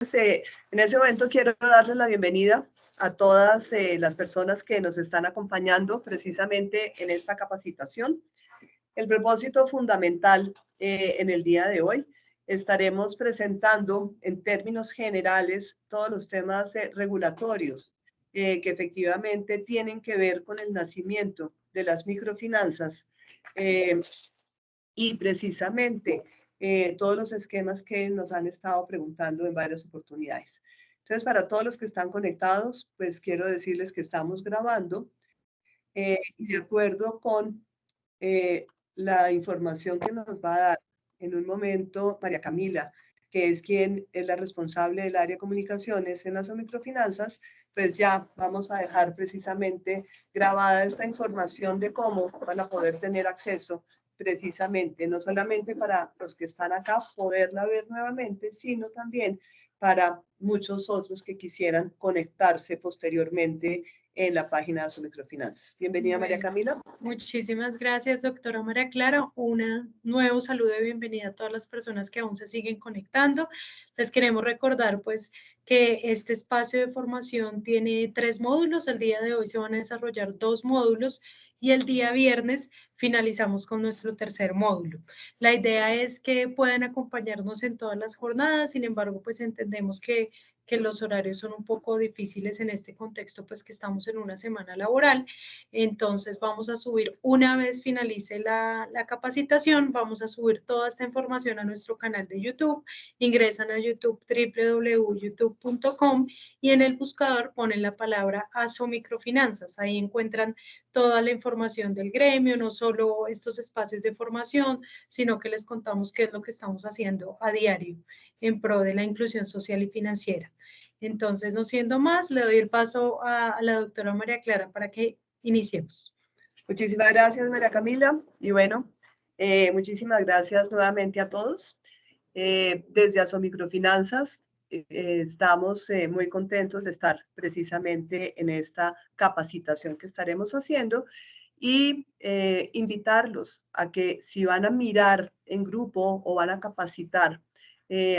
En ese momento quiero darles la bienvenida a todas las personas que nos están acompañando precisamente en esta capacitación. El propósito fundamental en el día de hoy, estaremos presentando en términos generales todos los temas regulatorios que efectivamente tienen que ver con el nacimiento de las microfinanzas y precisamente todos los esquemas que nos han estado preguntando en varias oportunidades. Entonces, para todos los que están conectados, pues quiero decirles que estamos grabando y de acuerdo con la información que nos va a dar en un momento María Camila, que es quien es la responsable del área de comunicaciones en las microfinanzas, pues ya vamos a dejar precisamente grabada esta información de cómo van a poder tener acceso precisamente, no solamente para los que están acá poderla ver nuevamente, sino también para muchos otros que quisieran conectarse posteriormente en la página de Microfinanzas. Bienvenida, María Camila. Muchísimas gracias, doctora María Clara. Un nuevo saludo de bienvenida a todas las personas que aún se siguen conectando. Les queremos recordar, pues, que este espacio de formación tiene 3 módulos. El día de hoy se van a desarrollar 2 módulos y el día viernes finalizamos con nuestro tercer módulo. La idea es que puedan acompañarnos en todas las jornadas, sin embargo, pues entendemos que los horarios son un poco difíciles en este contexto, pues que estamos en una semana laboral. Entonces vamos a subir, una vez finalice la capacitación, vamos a subir toda esta información a nuestro canal de YouTube. Ingresan a YouTube, www.youtube.com, y en el buscador ponen la palabra ASO Microfinanzas. Ahí encuentran toda la información del gremio, no solo estos espacios de formación, sino que les contamos qué es lo que estamos haciendo a diario en pro de la inclusión social y financiera. Entonces, no siendo más, le doy el paso a la doctora María Clara para que iniciemos. Muchísimas gracias, María Camila. Y bueno, muchísimas gracias nuevamente a todos. Desde Asomicrofinanzas estamos muy contentos de estar precisamente en esta capacitación que estaremos haciendo y invitarlos a que si van a mirar en grupo o van a capacitar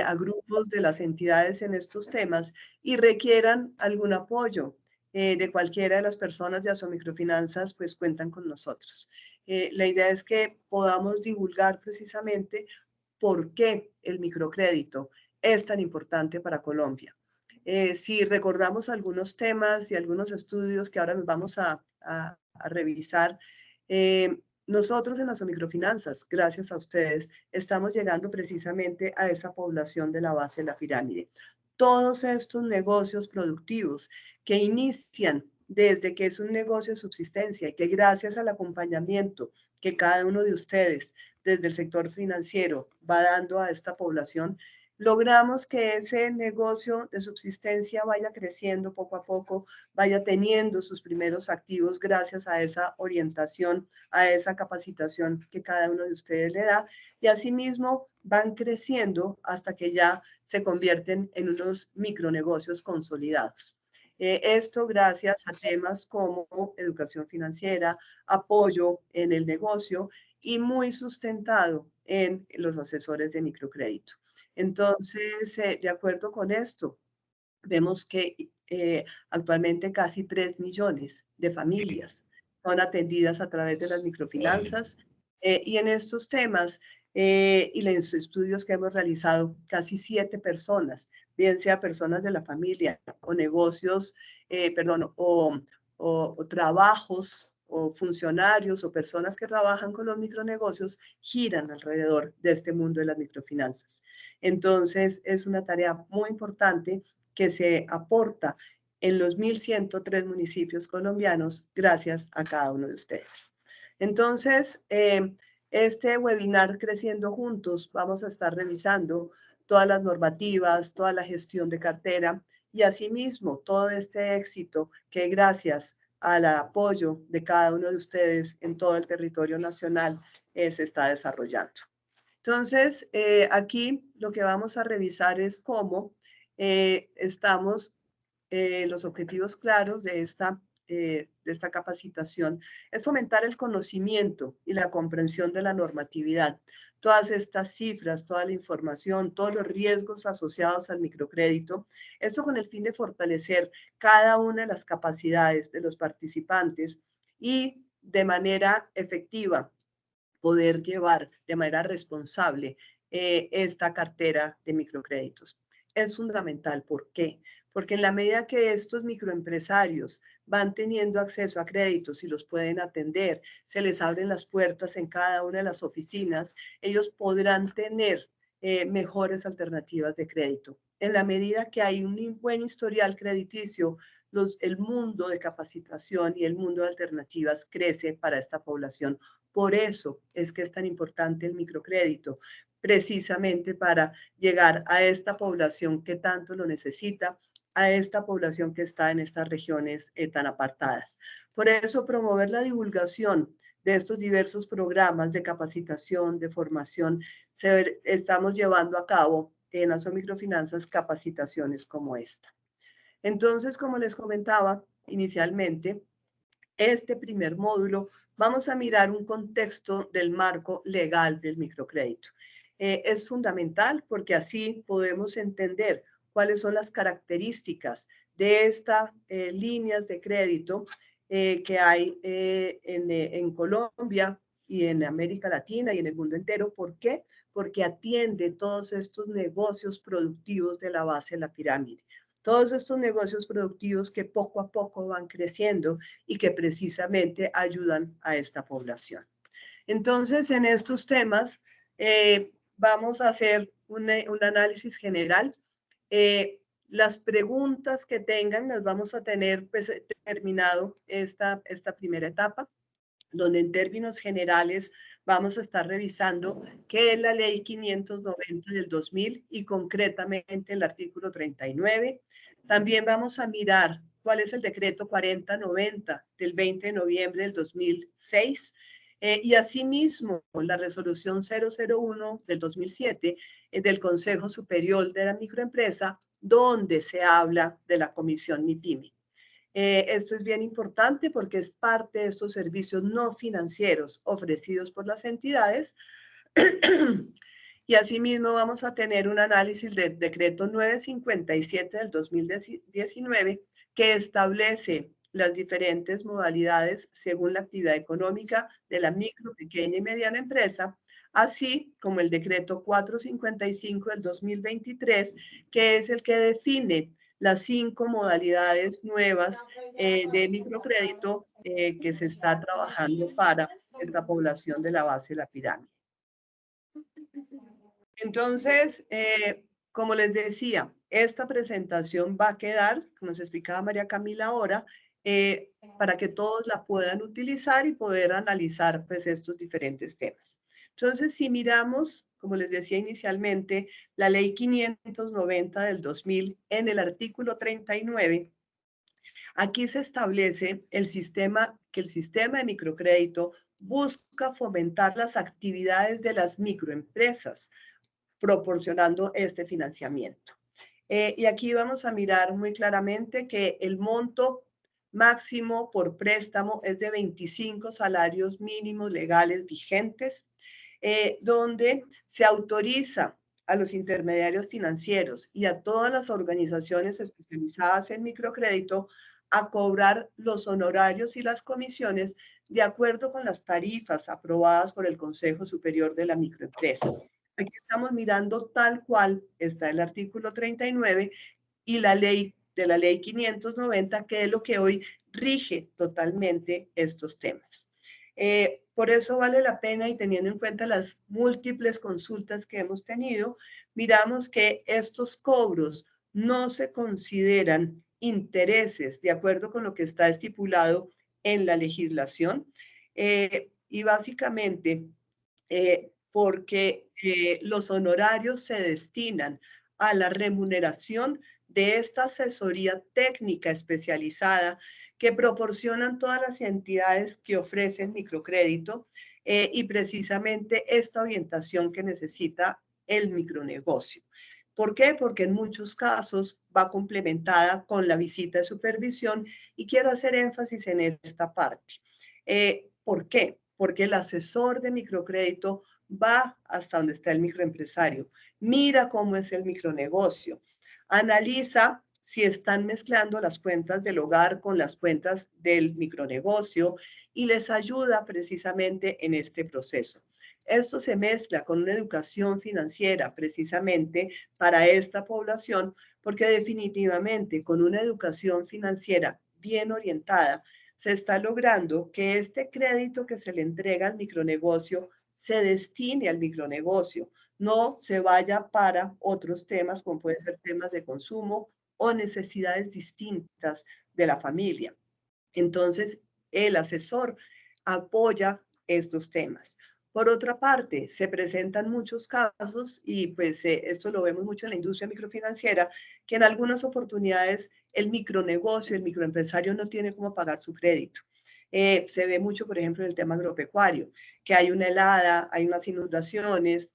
a grupos de las entidades en estos temas y requieran algún apoyo de cualquiera de las personas de Asomicrofinanzas, pues cuentan con nosotros. La idea es que podamos divulgar precisamente por qué el microcrédito es tan importante para Colombia. Si recordamos algunos temas y algunos estudios que ahora nos vamos a revisar, nosotros en las microfinanzas, gracias a ustedes, estamos llegando precisamente a esa población de la base de la pirámide. Todos estos negocios productivos que inician desde que es un negocio de subsistencia y que gracias al acompañamiento que cada uno de ustedes desde el sector financiero va dando a esta población, logramos que ese negocio de subsistencia vaya creciendo poco a poco, vaya teniendo sus primeros activos gracias a esa orientación, a esa capacitación que cada uno de ustedes le da, y asimismo van creciendo hasta que ya se convierten en unos micronegocios consolidados. Esto gracias a temas como educación financiera, apoyo en el negocio y muy sustentado en los asesores de microcrédito. Entonces, de acuerdo con esto, vemos que actualmente casi 3 millones de familias son atendidas a través de las microfinanzas y en estos temas y en los estudios que hemos realizado, casi 7 personas, bien sea personas de la familia o negocios, o trabajos o funcionarios o personas que trabajan con los micronegocios, giran alrededor de este mundo de las microfinanzas. Entonces, es una tarea muy importante que se aporta en los 1.103 municipios colombianos gracias a cada uno de ustedes. Entonces, este webinar Creciendo Juntos, vamos a estar revisando todas las normativas, toda la gestión de cartera y asimismo todo este éxito que gracias al apoyo de cada uno de ustedes en todo el territorio nacional se está desarrollando. Entonces, aquí lo que vamos a revisar es cómo estamos, los objetivos claros de esta capacitación es fomentar el conocimiento y la comprensión de la normatividad todas estas cifras, toda la información, todos los riesgos asociados al microcrédito, esto con el fin de fortalecer cada una de las capacidades de los participantes y de manera efectiva poder llevar de manera responsable esta cartera de microcréditos. Es fundamental. ¿Por qué? Porque en la medida que estos microempresarios van teniendo acceso a créditos y los pueden atender, se les abren las puertas en cada una de las oficinas, ellos podrán tener mejores alternativas de crédito. En la medida que hay un buen historial crediticio, el mundo de capacitación y el mundo de alternativas crece para esta población. Por eso es que es tan importante el microcrédito, precisamente para llegar a esta población que tanto lo necesita, a esta población que está en estas regiones tan apartadas. Por eso promover la divulgación de estos diversos programas de capacitación, de formación, estamos llevando a cabo en Asomicrofinanzas capacitaciones como esta. Entonces, como les comentaba inicialmente, este primer módulo vamos a mirar un contexto del marco legal del microcrédito. Es fundamental porque así podemos entender cuáles son las características de estas líneas de crédito que hay en Colombia y en América Latina y en el mundo entero. ¿Por qué? Porque atiende todos estos negocios productivos de la base de la pirámide. Todos estos negocios productivos que poco a poco van creciendo y que precisamente ayudan a esta población. Entonces, en estos temas vamos a hacer un análisis general. Las preguntas que tengan las vamos a tener pues, terminado esta primera etapa, donde en términos generales vamos a estar revisando qué es la ley 590 del 2000 y concretamente el artículo 39. También vamos a mirar cuál es el decreto 4090 del 20 de noviembre del 2006 y asimismo la resolución 001 del 2007 del Consejo Superior de la Microempresa, donde se habla de la Comisión MIPYME. Esto es bien importante porque es parte de estos servicios no financieros ofrecidos por las entidades. Y asimismo vamos a tener un análisis del decreto 957 del 2019 que establece las diferentes modalidades según la actividad económica de la micro, pequeña y mediana empresa, así como el decreto 455 del 2023, que es el que define las 5 modalidades nuevas de microcrédito que se está trabajando para esta población de la base de la pirámide. Entonces, como les decía, esta presentación va a quedar, como nos explicaba María Camila ahora, para que todos la puedan utilizar y poder analizar pues, estos diferentes temas. Entonces, si miramos, como les decía inicialmente, la ley 590 del 2000 en el artículo 39, aquí se establece que el sistema de microcrédito busca fomentar las actividades de las microempresas, proporcionando este financiamiento. Y aquí vamos a mirar muy claramente que el monto máximo por préstamo es de 25 salarios mínimos legales vigentes, donde se autoriza a los intermediarios financieros y a todas las organizaciones especializadas en microcrédito a cobrar los honorarios y las comisiones de acuerdo con las tarifas aprobadas por el Consejo Superior de la Microempresa. Aquí estamos mirando tal cual está el artículo 39 y la ley de la ley 590, que es lo que hoy rige totalmente estos temas. Por eso vale la pena, y teniendo en cuenta las múltiples consultas que hemos tenido, miramos que estos cobros no se consideran intereses de acuerdo con lo que está estipulado en la legislación y básicamente porque los honorarios se destinan a la remuneración de esta asesoría técnica especializada que proporcionan todas las entidades que ofrecen microcrédito y precisamente esta orientación que necesita el micronegocio. ¿Por qué? Porque en muchos casos va complementada con la visita de supervisión y quiero hacer énfasis en esta parte. ¿Por qué? Porque el asesor de microcrédito va hasta donde está el microempresario, mira cómo es el micronegocio, analiza si están mezclando las cuentas del hogar con las cuentas del micronegocio y les ayuda precisamente en este proceso. Esto se mezcla con una educación financiera precisamente para esta población, porque definitivamente con una educación financiera bien orientada, se está logrando que este crédito que se le entrega al micronegocio se destine al micronegocio, no se vaya para otros temas, como pueden ser temas de consumo o necesidades distintas de la familia. Entonces, el asesor apoya estos temas. Por otra parte, se presentan muchos casos y pues esto lo vemos mucho en la industria microfinanciera, que en algunas oportunidades el micronegocio, el microempresario no tiene cómo pagar su crédito. Se ve mucho, por ejemplo, en el tema agropecuario, que hay una helada, hay unas inundaciones,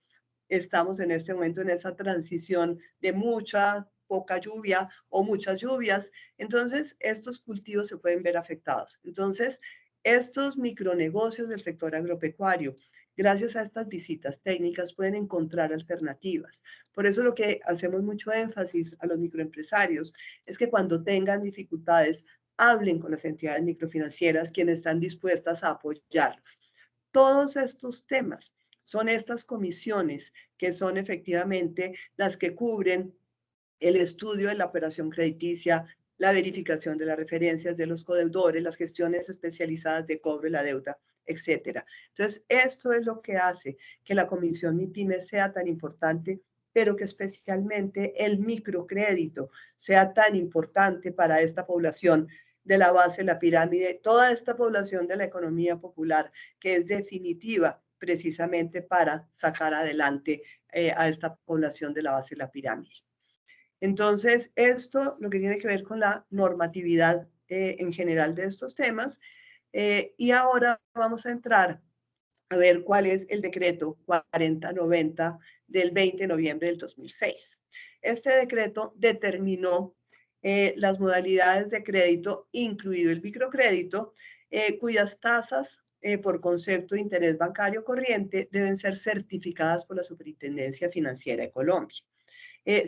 estamos en este momento en esa transición de mucha, poca lluvia o muchas lluvias, entonces estos cultivos se pueden ver afectados. Entonces, estos micronegocios del sector agropecuario, gracias a estas visitas técnicas, pueden encontrar alternativas. Por eso lo que hacemos mucho énfasis a los microempresarios es que cuando tengan dificultades, hablen con las entidades microfinancieras, quienes están dispuestas a apoyarlos. Todos estos temas son estas comisiones que son efectivamente las que cubren el estudio de la operación crediticia, la verificación de las referencias de los codeudores, las gestiones especializadas de cobro de la deuda, etcétera. Entonces, esto es lo que hace que la Comisión MIPYME sea tan importante, pero que especialmente el microcrédito sea tan importante para esta población de la base de la pirámide, toda esta población de la economía popular, que es definitiva precisamente para sacar adelante a esta población de la base de la pirámide. Entonces, esto lo que tiene que ver con la normatividad en general de estos temas. Y ahora vamos a entrar a ver cuál es el decreto 4090 del 20 de noviembre del 2006. Este decreto determinó las modalidades de crédito, incluido el microcrédito, cuyas tasas por concepto de interés bancario corriente deben ser certificadas por la Superintendencia Financiera de Colombia.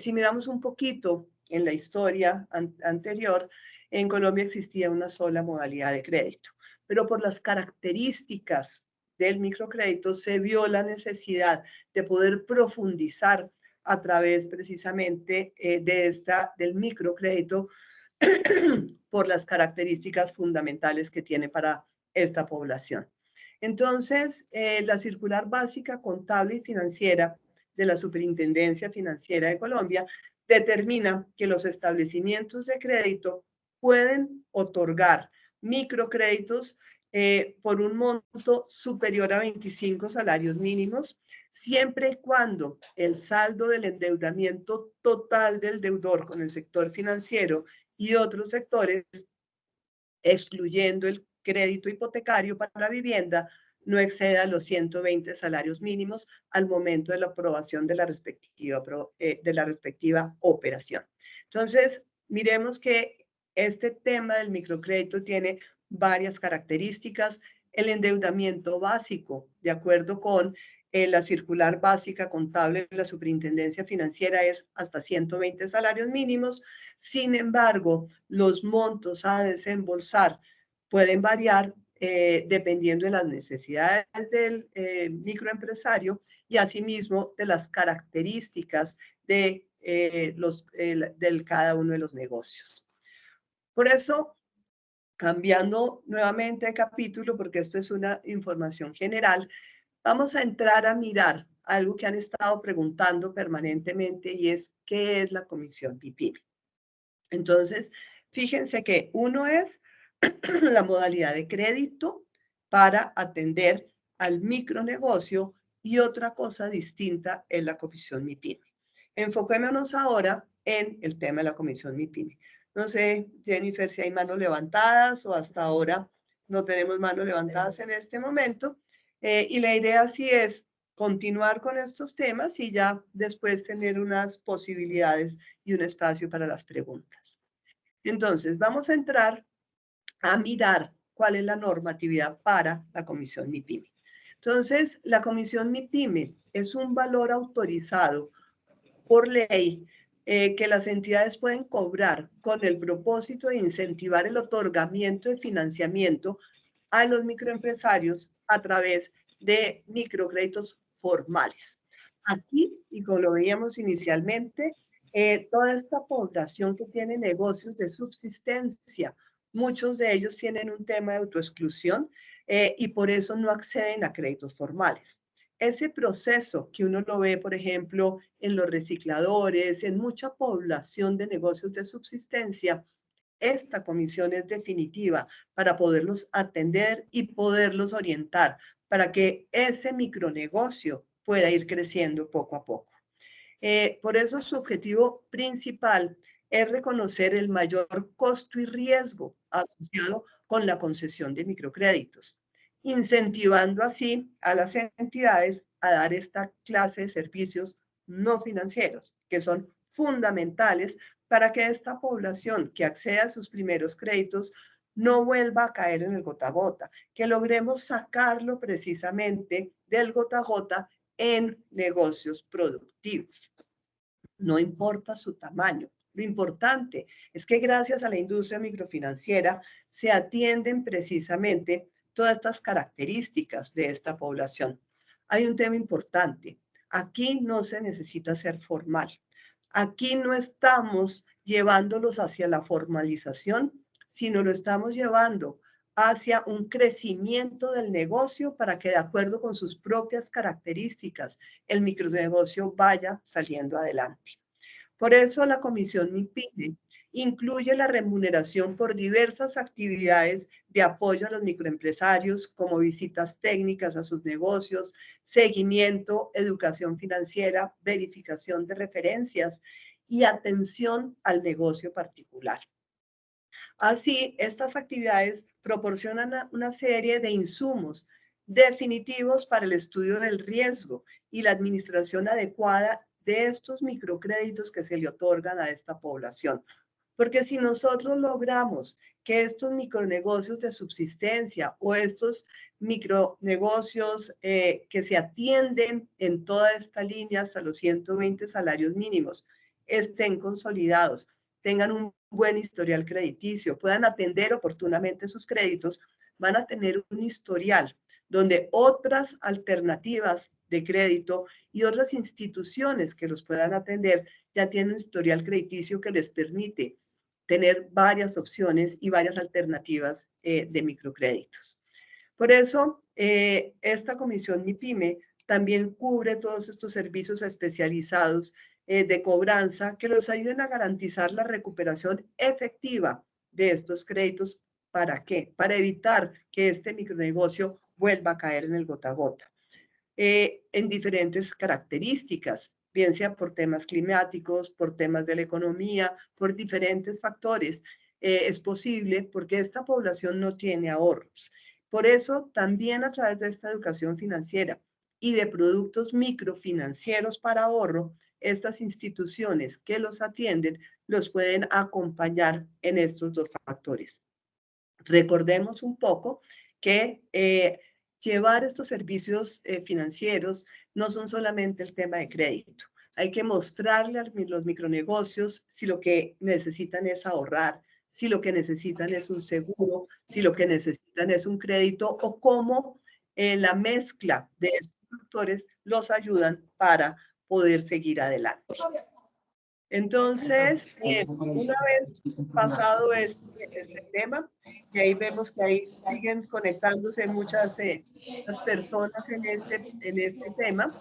Si miramos un poquito en la historia anterior, en Colombia existía una sola modalidad de crédito, pero por las características del microcrédito se vio la necesidad de poder profundizar a través precisamente del microcrédito por las características fundamentales que tiene para esta población. Entonces, la circular básica contable y financiera de la Superintendencia Financiera de Colombia determina que los establecimientos de crédito pueden otorgar microcréditos por un monto superior a 25 salarios mínimos, siempre y cuando el saldo del endeudamiento total del deudor con el sector financiero y otros sectores, excluyendo el crédito hipotecario para la vivienda, no exceda los 120 salarios mínimos al momento de la aprobación de la respectiva operación. Entonces, miremos que este tema del microcrédito tiene varias características. El endeudamiento básico, de acuerdo con la circular básica contable de la Superintendencia Financiera, es hasta 120 salarios mínimos. Sin embargo, los montos a desembolsar pueden variar dependiendo de las necesidades del microempresario y asimismo de las características de del cada uno de los negocios. Por eso, cambiando nuevamente de capítulo, porque esto es una información general, vamos a entrar a mirar algo que han estado preguntando permanentemente y es, ¿qué es la Comisión MIPYME? Entonces, fíjense que uno es la modalidad de crédito para atender al micronegocio y otra cosa distinta es la Comisión MIPYME. Enfoquémonos ahora en el tema de la Comisión MIPYME. No sé, Jennifer, si hay manos levantadas o hasta ahora no tenemos manos levantadas en este momento. Y la idea sí es continuar con estos temas y ya después tener unas posibilidades y un espacio para las preguntas. Entonces, vamos a entrar a mirar cuál es la normatividad para la Comisión MIPYME. Entonces, la Comisión MIPYME es un valor autorizado por ley que las entidades pueden cobrar con el propósito de incentivar el otorgamiento de financiamiento a los microempresarios a través de microcréditos formales. Aquí, y como lo veíamos inicialmente, toda esta población que tiene negocios de subsistencia, muchos de ellos tienen un tema de autoexclusión y por eso no acceden a créditos formales. Ese proceso que uno lo ve, por ejemplo, en los recicladores, en mucha población de negocios de subsistencia, esta comisión es definitiva para poderlos atender y poderlos orientar para que ese micronegocio pueda ir creciendo poco a poco. Por eso su objetivo principal es reconocer el mayor costo y riesgo asociado con la concesión de microcréditos, incentivando así a las entidades a dar esta clase de servicios no financieros, que son fundamentales para que esta población que acceda a sus primeros créditos no vuelva a caer en el gota a gota, que logremos sacarlo precisamente del gota a gota en negocios productivos. No importa su tamaño. Lo importante es que gracias a la industria microfinanciera se atienden precisamente todas estas características de esta población. Hay un tema importante. Aquí no se necesita ser formal. Aquí no estamos llevándolos hacia la formalización, sino lo estamos llevando hacia un crecimiento del negocio para que de acuerdo con sus propias características el micronegocio vaya saliendo adelante. Por eso la Comisión MIPYME incluye la remuneración por diversas actividades de apoyo a los microempresarios, como visitas técnicas a sus negocios, seguimiento, educación financiera, verificación de referencias y atención al negocio particular. Así, estas actividades proporcionan una serie de insumos definitivos para el estudio del riesgo y la administración adecuada de estos microcréditos que se le otorgan a esta población. Porque si nosotros logramos que estos micronegocios de subsistencia o estos micronegocios que se atienden en toda esta línea hasta los 120 salarios mínimos estén consolidados, tengan un buen historial crediticio, puedan atender oportunamente sus créditos, van a tener un historial donde otras alternativas de crédito y otras instituciones que los puedan atender ya tienen un historial crediticio que les permite tener varias opciones y varias alternativas de microcréditos. Por eso, esta comisión MIPYME también cubre todos estos servicios especializados de cobranza que los ayuden a garantizar la recuperación efectiva de estos créditos. ¿Para qué? Para evitar que este micronegocio vuelva a caer en el gota a gota. En diferentes características, bien sea por temas climáticos, por temas de la economía, por diferentes factores. Es posible porque esta población no tiene ahorros. Por eso, también a través de esta educación financiera y de productos microfinancieros para ahorro, estas instituciones que los atienden los pueden acompañar en estos dos factores. Recordemos un poco que llevar estos servicios financieros no son solamente el tema de crédito. Hay que mostrarle a los micronegocios si lo que necesitan es ahorrar, si lo que necesitan es un seguro, si lo que necesitan es un crédito o cómo la mezcla de estos factores los ayudan para poder seguir adelante. Entonces, una vez pasado este tema, y ahí vemos que ahí siguen conectándose muchas personas en este tema.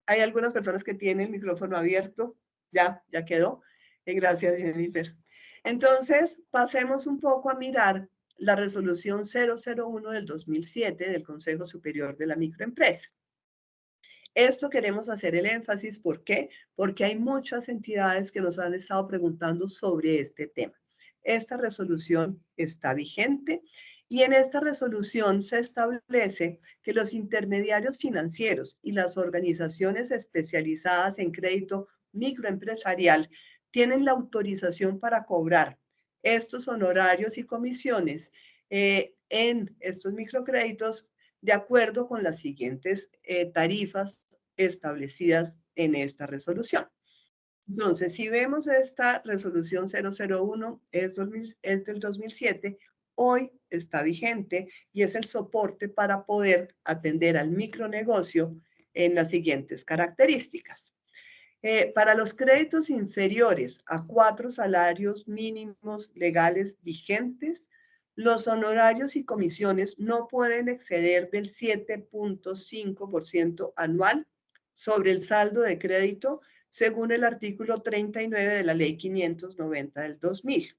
Hay algunas personas que tienen el micrófono abierto. Ya quedó. Gracias, Jennifer. Entonces, pasemos un poco a mirar la resolución 001 del 2007 del Consejo Superior de la Microempresa. Esto queremos hacer el énfasis, ¿por qué? Porque hay muchas entidades que nos han estado preguntando sobre este tema. Esta resolución está vigente y en esta resolución se establece que los intermediarios financieros y las organizaciones especializadas en crédito microempresarial tienen la autorización para cobrar estos honorarios y comisiones en estos microcréditos de acuerdo con las siguientes tarifas establecidas en esta resolución. Entonces, si vemos esta resolución 001, es del 2007, hoy está vigente y es el soporte para poder atender al micronegocio en las siguientes características. Para los créditos inferiores a 4 salarios mínimos legales vigentes, los honorarios y comisiones no pueden exceder del 7.5% anual sobre el saldo de crédito según el artículo 39 de la Ley 590 del 2000.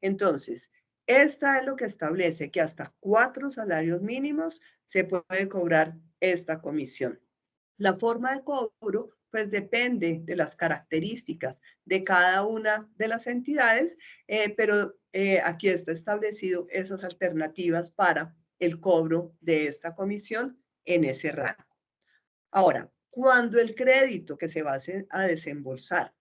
Entonces, esta es lo que establece que hasta 4 salarios mínimos se puede cobrar esta comisión. La forma de cobro, pues depende de las características de cada una de las entidades, pero aquí está establecido esas alternativas para el cobro de esta comisión en ese rango. Ahora, cuando el crédito que se va a desembolsar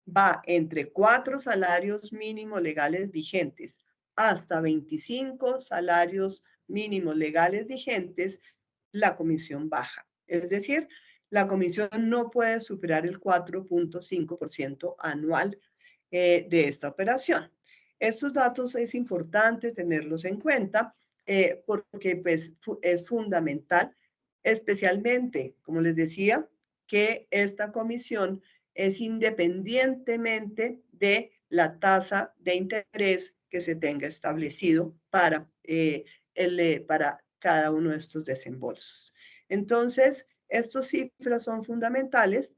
va entre 4 salarios mínimos legales vigentes hasta 25 salarios mínimos legales vigentes, la comisión baja. Es decir, la comisión no puede superar el 4.5% anual de esta operación. Estos datos es importante tenerlos en cuenta porque pues, es fundamental, especialmente, como les decía, que esta comisión es independientemente de la tasa de interés que se tenga establecido para cada uno de estos desembolsos. Entonces, estas cifras son fundamentales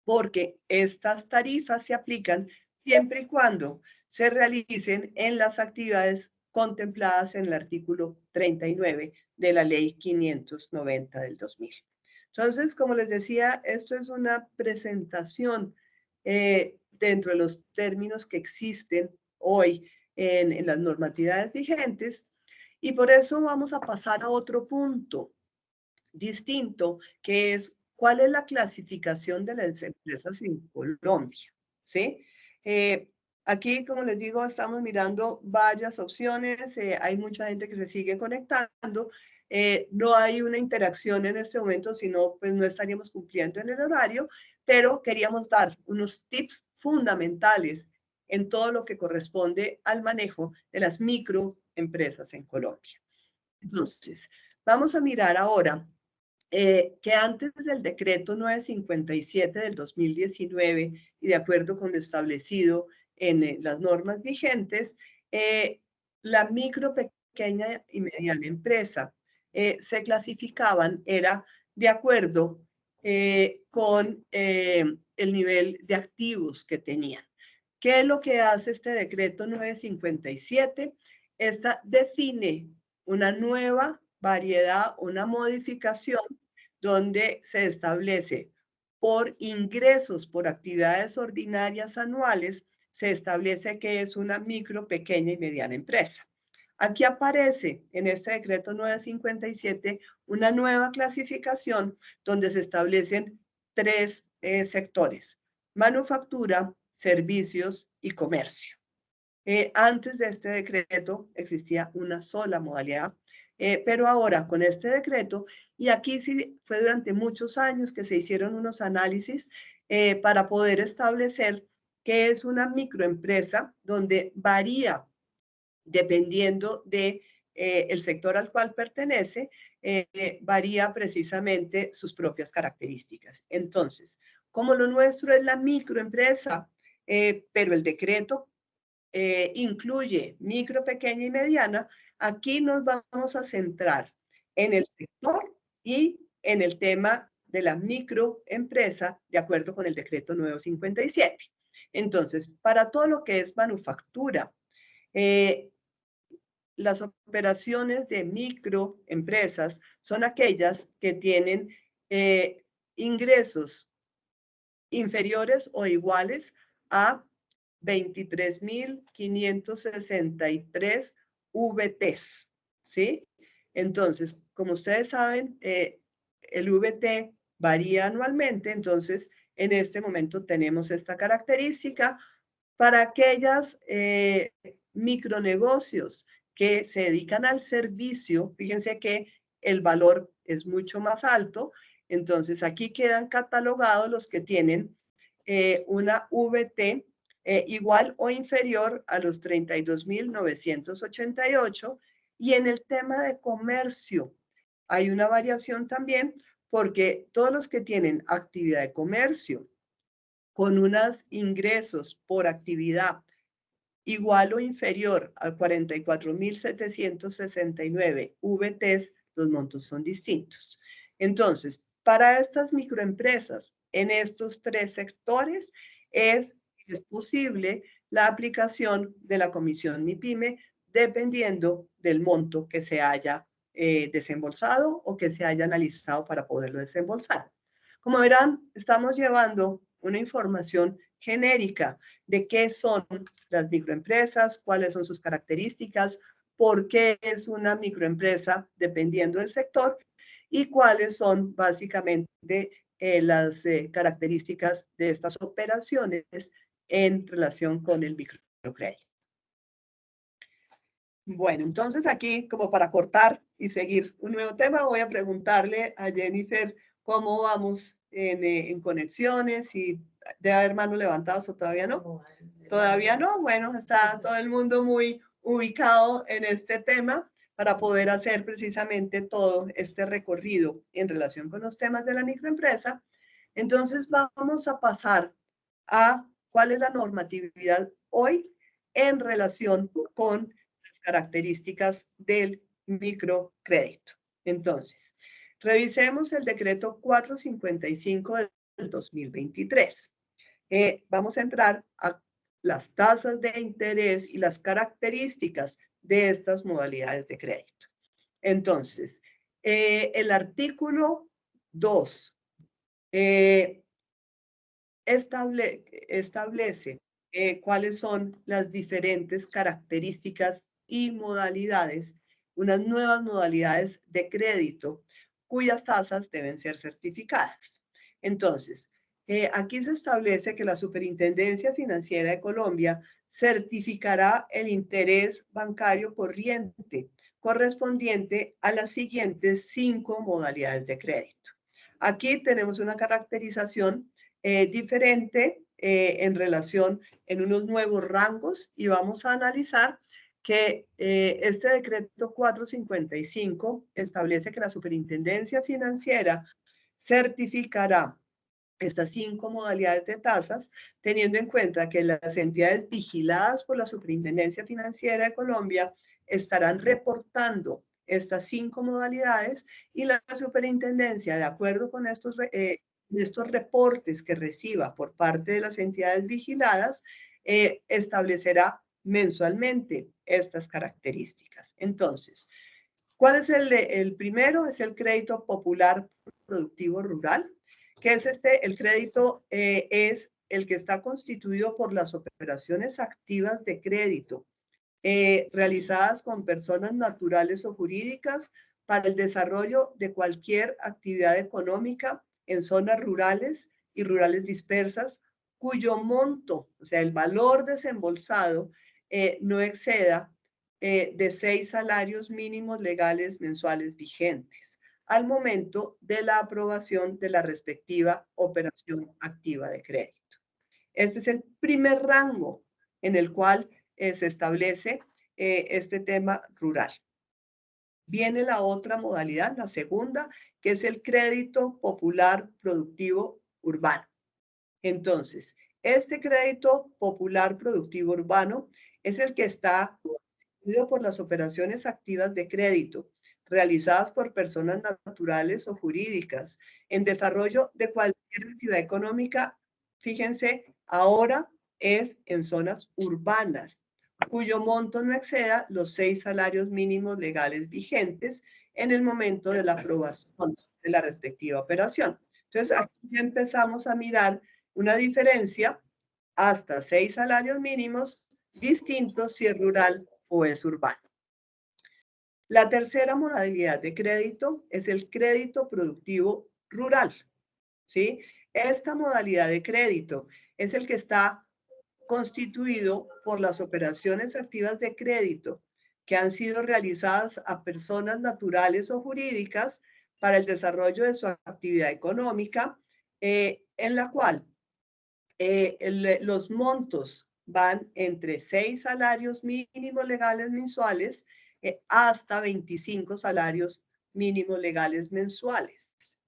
porque estas tarifas se aplican siempre y cuando se realicen en las actividades contempladas en el artículo 39 de la Ley 590 del 2000. Entonces, como les decía, esto es una presentación dentro de los términos que existen hoy en las normatividades vigentes, y por eso vamos a pasar a otro punto distinto, que es cuál es la clasificación de las empresas en Colombia, ¿sí? Aquí, como les digo, estamos mirando varias opciones, hay mucha gente que se sigue conectando, no hay una interacción en este momento, sino pues no estaríamos cumpliendo en el horario, pero queríamos dar unos tips fundamentales en todo lo que corresponde al manejo de las microempresas en Colombia. Entonces, vamos a mirar ahora que antes del decreto 957 del 2019 y de acuerdo con lo establecido en las normas vigentes, la micro, pequeña y mediana empresa se clasificaban, era de acuerdo con el nivel de activos que tenían. ¿Qué es lo que hace este decreto 957? Esta define una nueva variedad, una modificación donde se establece por ingresos por actividades ordinarias anuales, se establece que es una micro, pequeña y mediana empresa. Aquí aparece en este decreto 957 una nueva clasificación donde se establecen 3 sectores: manufactura, servicios y comercio. Antes de este decreto existía una sola modalidad, pero ahora con este decreto, y aquí sí fue durante muchos años que se hicieron unos análisis para poder establecer qué es una microempresa, donde varía dependiendo de el sector al cual pertenece, varía precisamente sus propias características. Entonces, como lo nuestro es la microempresa, pero el decreto incluye micro, pequeña y mediana, aquí nos vamos a centrar en el sector y en el tema de la microempresa, de acuerdo con el decreto 957. Entonces, para todo lo que es manufactura, las operaciones de microempresas son aquellas que tienen ingresos inferiores o iguales a 23.563 VTs, ¿sí? Entonces, como ustedes saben, el VT varía anualmente, entonces en este momento tenemos esta característica para aquellas micronegocios que se dedican al servicio, fíjense que el valor es mucho más alto. Entonces, aquí quedan catalogados los que tienen una VT igual o inferior a los 32.988. Y en el tema de comercio hay una variación también, porque todos los que tienen actividad de comercio con unos ingresos por actividad igual o inferior a 44.769 VTs, los montos son distintos. Entonces, para estas microempresas en estos tres sectores es posible la aplicación de la comisión MIPYME dependiendo del monto que se haya desembolsado o que se haya analizado para poderlo desembolsar. Como verán, estamos llevando una información genérica de qué son las microempresas, cuáles son sus características, por qué es una microempresa dependiendo del sector y cuáles son básicamente las características de estas operaciones en relación con el microcrédito. Bueno, entonces aquí, como para cortar y seguir un nuevo tema, voy a preguntarle a Jennifer cómo vamos en conexiones y debe haber manos levantadas o todavía no. Todavía no. Bueno, está todo el mundo muy ubicado en este tema para poder hacer precisamente todo este recorrido en relación con los temas de la microempresa. Entonces vamos a pasar a cuál es la normatividad hoy en relación con las características del microcrédito. Entonces, revisemos el decreto 455 del 2023. Vamos a entrar a las tasas de interés y las características de estas modalidades de crédito. Entonces, el artículo 2 establece cuáles son las diferentes características y modalidades, unas nuevas modalidades de crédito cuyas tasas deben ser certificadas. Entonces, aquí se establece que la Superintendencia Financiera de Colombia certificará el interés bancario corriente correspondiente a las siguientes 5 modalidades de crédito. Aquí tenemos una caracterización diferente en relación en unos nuevos rangos y vamos a analizar que este decreto 455 establece que la Superintendencia Financiera certificará estas 5 modalidades de tasas, teniendo en cuenta que las entidades vigiladas por la Superintendencia Financiera de Colombia estarán reportando estas 5 modalidades y la superintendencia, de acuerdo con estos reportes que reciba por parte de las entidades vigiladas, establecerá mensualmente estas características. Entonces, ¿cuál es el primero? Es el crédito popular productivo rural, que es el crédito es el que está constituido por las operaciones activas de crédito realizadas con personas naturales o jurídicas para el desarrollo de cualquier actividad económica en zonas rurales y rurales dispersas, cuyo monto, o sea, el valor desembolsado, no exceda de 6 salarios mínimos legales mensuales vigentes al momento de la aprobación de la respectiva operación activa de crédito. Este es el primer rango en el cual se establece este tema rural. Viene la otra modalidad, la segunda, que es el crédito popular productivo urbano. Entonces, este crédito popular productivo urbano es el que está constituido por las operaciones activas de crédito realizadas por personas naturales o jurídicas en desarrollo de cualquier actividad económica. Fíjense, ahora es en zonas urbanas, cuyo monto no exceda los 6 salarios mínimos legales vigentes en el momento de la aprobación de la respectiva operación. Entonces, aquí ya empezamos a mirar una diferencia hasta 6 salarios mínimos distintos si es rural o es urbano. La tercera modalidad de crédito es el crédito productivo rural, ¿sí? Esta modalidad de crédito es el que está constituido por las operaciones activas de crédito que han sido realizadas a personas naturales o jurídicas para el desarrollo de su actividad económica, en la cual los montos van entre 6 salarios mínimos legales mensuales hasta 25 salarios mínimos legales mensuales,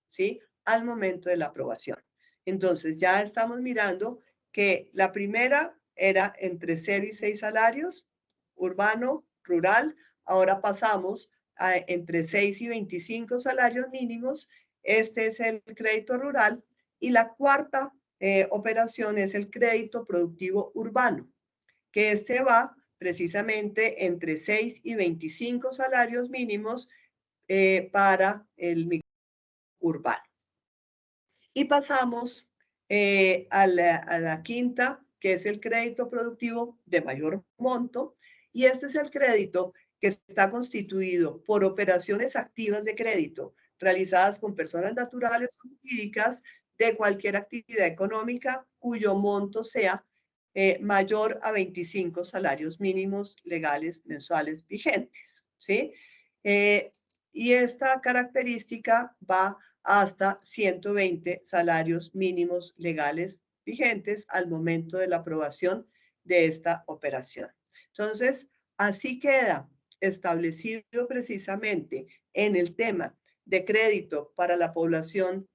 ¿sí? Al momento de la aprobación. Entonces, ya estamos mirando que la primera era entre 0 y 6 salarios, urbano, rural. Ahora pasamos a entre 6 y 25 salarios mínimos. Este es el crédito rural. Y la cuarta operación es el crédito productivo urbano, que este va precisamente entre 6 y 25 salarios mínimos para el micro urbano. Y pasamos a la quinta, que es el crédito productivo de mayor monto, y este es el crédito que está constituido por operaciones activas de crédito realizadas con personas naturales o jurídicas de cualquier actividad económica cuyo monto sea mayor a 25 salarios mínimos legales mensuales vigentes, ¿sí? Y esta característica va hasta 120 salarios mínimos legales vigentes al momento de la aprobación de esta operación. Entonces, así queda establecido precisamente en el tema de crédito para la población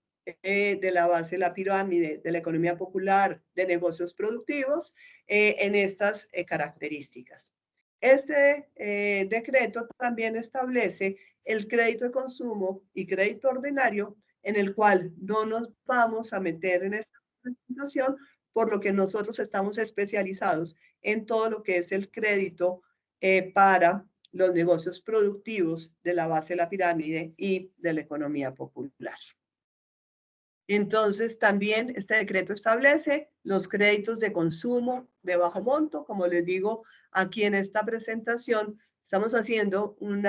de la base de la pirámide, de la economía popular, de negocios productivos, en estas características. Este decreto también establece el crédito de consumo y crédito ordinario, en el cual no nos vamos a meter en esta presentación, por lo que nosotros estamos especializados en todo lo que es el crédito para los negocios productivos de la base de la pirámide y de la economía popular. Entonces, también este decreto establece los créditos de consumo de bajo monto. Como les digo, aquí en esta presentación estamos haciendo un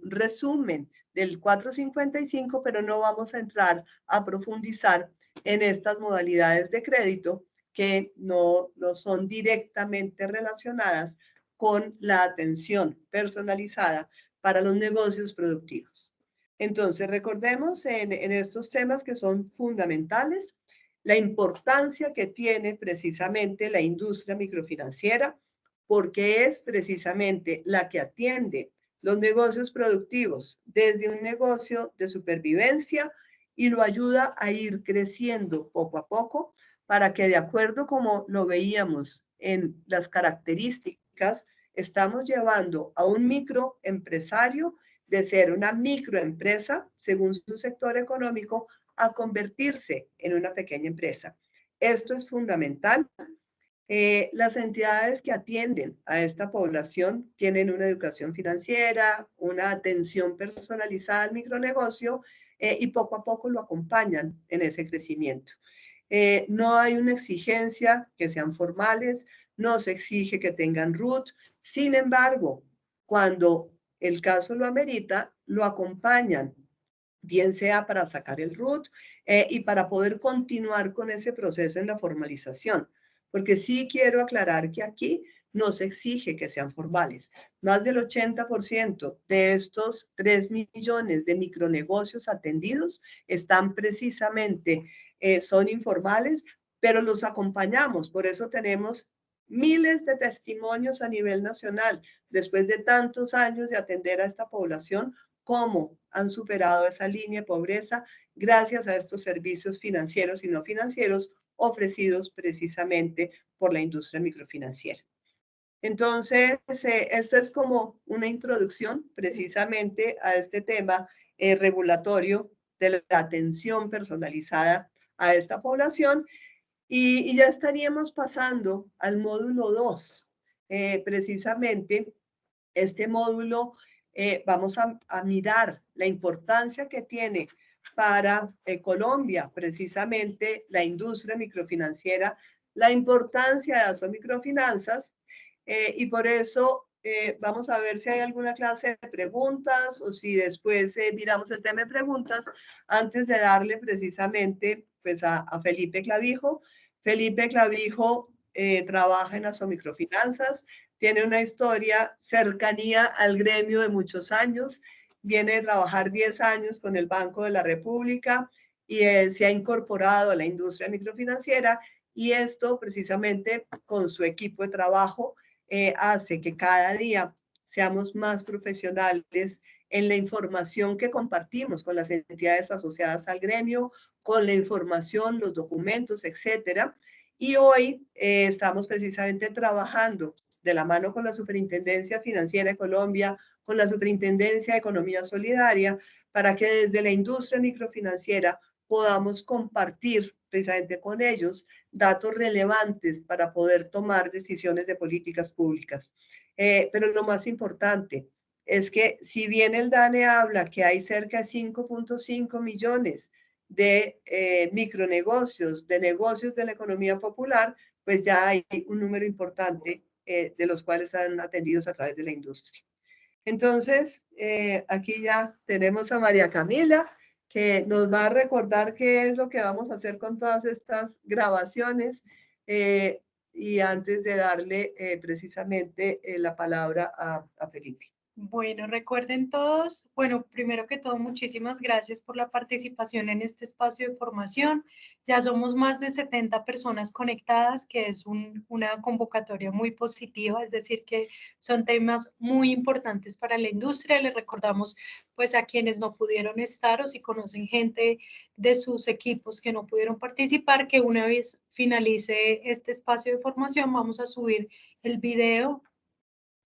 resumen del 455, pero no vamos a entrar a profundizar en estas modalidades de crédito que no son directamente relacionadas con la atención personalizada para los negocios productivos. Entonces, recordemos en estos temas que son fundamentales la importancia que tiene precisamente la industria microfinanciera, porque es precisamente la que atiende los negocios productivos desde un negocio de supervivencia y lo ayuda a ir creciendo poco a poco para que, de acuerdo como lo veíamos en las características, estamos llevando a un microempresario de ser una microempresa, según su sector económico, a convertirse en una pequeña empresa. Esto es fundamental. Las entidades que atienden a esta población tienen una educación financiera, una atención personalizada al micronegocio y poco a poco lo acompañan en ese crecimiento. No hay una exigencia que sean formales, no se exige que tengan RUT. Sin embargo, cuando el caso lo amerita, lo acompañan, bien sea para sacar el RUT y para poder continuar con ese proceso en la formalización. Porque sí quiero aclarar que aquí no se exige que sean formales. Más del 80% de estos 3 millones de micronegocios atendidos están precisamente, son informales, pero los acompañamos. Por eso tenemos miles de testimonios a nivel nacional, después de tantos años de atender a esta población, cómo han superado esa línea de pobreza gracias a estos servicios financieros y no financieros ofrecidos precisamente por la industria microfinanciera. Entonces, esta es como una introducción precisamente a este tema regulatorio de la atención personalizada a esta población. Y ya estaríamos pasando al módulo 2. Precisamente este módulo vamos a mirar la importancia que tiene para Colombia, precisamente la industria microfinanciera, la importancia de las microfinanzas y por eso vamos a ver si hay alguna clase de preguntas o si después miramos el tema de preguntas antes de darle precisamente pues a Felipe Clavijo. Felipe Clavijo trabaja en las microfinanzas, tiene una historia, cercanía al gremio de muchos años, viene de trabajar 10 años con el Banco de la República y se ha incorporado a la industria microfinanciera, y esto precisamente con su equipo de trabajo hace que cada día seamos más profesionales en la información que compartimos con las entidades asociadas al gremio, con la información, los documentos, etcétera. Y hoy estamos precisamente trabajando de la mano con la Superintendencia Financiera de Colombia, con la Superintendencia de Economía Solidaria, para que desde la industria microfinanciera podamos compartir precisamente con ellos datos relevantes para poder tomar decisiones de políticas públicas. Pero lo más importante es que si bien el DANE habla que hay cerca de 5.5 millones de micronegocios, de negocios de la economía popular, pues ya hay un número importante de los cuales han atendidos a través de la industria. Entonces, aquí ya tenemos a María Camila, que nos va a recordar qué es lo que vamos a hacer con todas estas grabaciones. Y antes de darle precisamente la palabra a Felipe. Bueno, recuerden todos, bueno, primero que todo, muchísimas gracias por la participación en este espacio de formación. Ya somos más de 70 personas conectadas, que es una convocatoria muy positiva, es decir, que son temas muy importantes para la industria. Les recordamos, pues, a quienes no pudieron estar o si conocen gente de sus equipos que no pudieron participar, que una vez finalice este espacio de formación, vamos a subir el video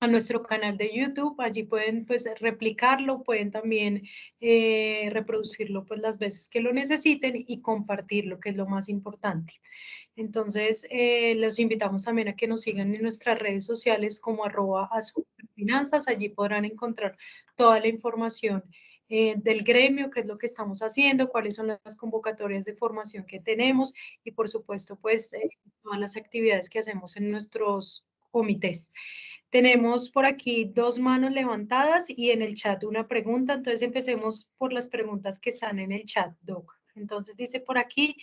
a nuestro canal de YouTube. Allí pueden pues replicarlo, pueden también reproducirlo pues las veces que lo necesiten y compartirlo, que es lo más importante. Entonces, los invitamos también a que nos sigan en nuestras redes sociales como @asuperfinanzas. Allí podrán encontrar toda la información del gremio, qué es lo que estamos haciendo, cuáles son las convocatorias de formación que tenemos y, por supuesto, pues todas las actividades que hacemos en nuestros comités. Tenemos por aquí 2 manos levantadas y en el chat una pregunta. Entonces empecemos por las preguntas que están en el chat, Doc. Entonces dice por aquí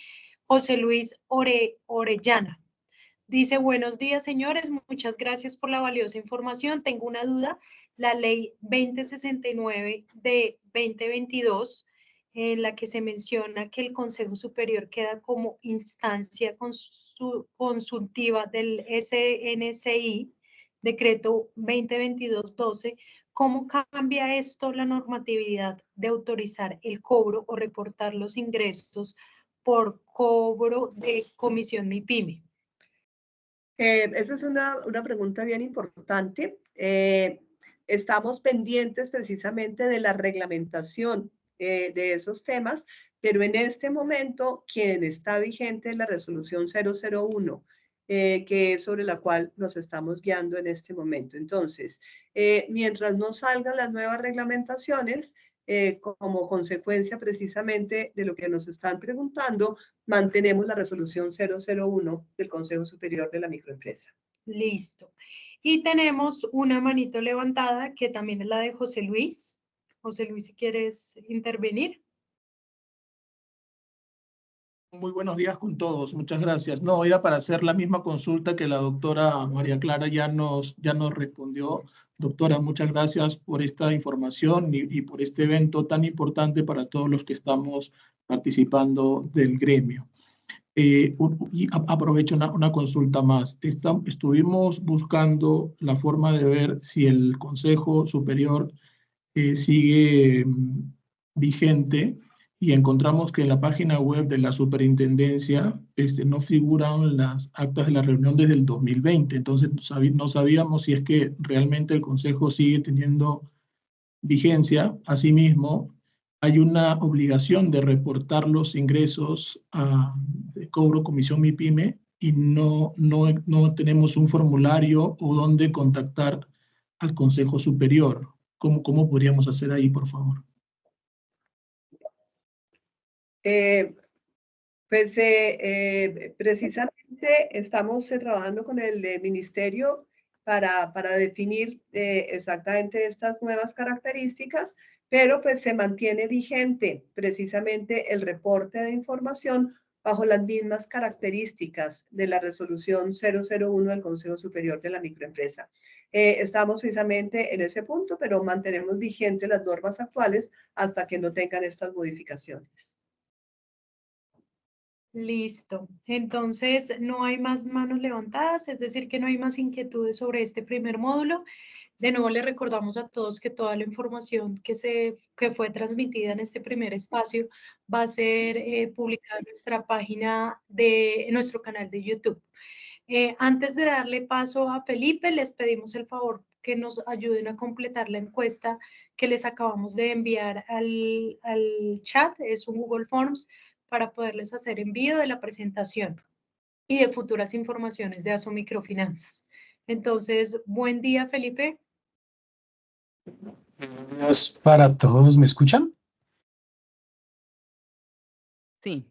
José Luis Orellana. Dice, buenos días, señores. Muchas gracias por la valiosa información. Tengo una duda. La ley 2069 de 2022, en la que se menciona que el Consejo Superior queda como instancia consultiva del SNCI, decreto 2022-12, ¿cómo cambia esto la normatividad de autorizar el cobro o reportar los ingresos por cobro de comisión MIPYME? Esa es una pregunta bien importante. Estamos pendientes precisamente de la reglamentación de esos temas, pero en este momento quien está vigente es la resolución 001, que es sobre la cual nos estamos guiando en este momento. Entonces, mientras no salgan las nuevas reglamentaciones, como consecuencia precisamente de lo que nos están preguntando, mantenemos la resolución 001 del Consejo Superior de la Microempresa. Listo. Y tenemos una manito levantada que también es la de José Luis. José Luis, si quieres intervenir. Muy buenos días con todos, muchas gracias. No, era para hacer la misma consulta que la doctora María Clara ya nos respondió. Doctora, muchas gracias por esta información y por este evento tan importante para todos los que estamos participando del gremio. Y aprovecho una consulta más. Estuvimos buscando la forma de ver si el Consejo Superior sigue vigente, y encontramos que en la página web de la superintendencia no figuran las actas de la reunión desde el 2020. Entonces no sabíamos si es que realmente el Consejo sigue teniendo vigencia. Asimismo, hay una obligación de reportar los ingresos de cobro comisión MIPYME y no tenemos un formulario o dónde contactar al Consejo Superior. ¿Cómo podríamos hacer ahí, por favor? Precisamente estamos trabajando con el ministerio para definir exactamente estas nuevas características, pero pues se mantiene vigente precisamente el reporte de información bajo las mismas características de la resolución 001 del Consejo Superior de la Microempresa. Estamos precisamente en ese punto, pero mantenemos vigentes las normas actuales hasta que no tengan estas modificaciones. Listo. Entonces, no hay más manos levantadas, es decir, que no hay más inquietudes sobre este primer módulo. De nuevo, le recordamos a todos que toda la información que fue transmitida en este primer espacio va a ser publicada en nuestra página en nuestro canal de YouTube. Antes de darle paso a Felipe, les pedimos el favor que nos ayuden a completar la encuesta que les acabamos de enviar al chat. Es un Google Forms para poderles hacer envío de la presentación y de futuras informaciones de ASO Microfinanzas. Entonces, buen día, Felipe. Buenos días para todos. ¿Me escuchan? Sí.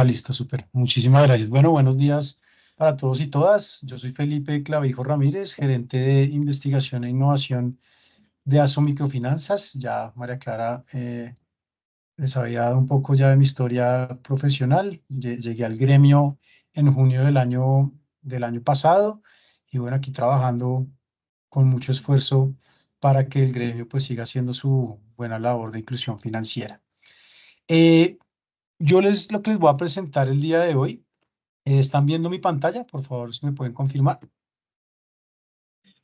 Listo, súper. Muchísimas gracias. Bueno, buenos días para todos y todas. Yo soy Felipe Clavijo Ramírez, gerente de investigación e innovación de ASO Microfinanzas. Ya María Clara les había dado un poco ya de mi historia profesional. Llegué al gremio en junio del año pasado y bueno, aquí trabajando con mucho esfuerzo para que el gremio pues siga haciendo su buena labor de inclusión financiera. Lo que les voy a presentar el día de hoy, ¿están viendo mi pantalla? Por favor, si me pueden confirmar.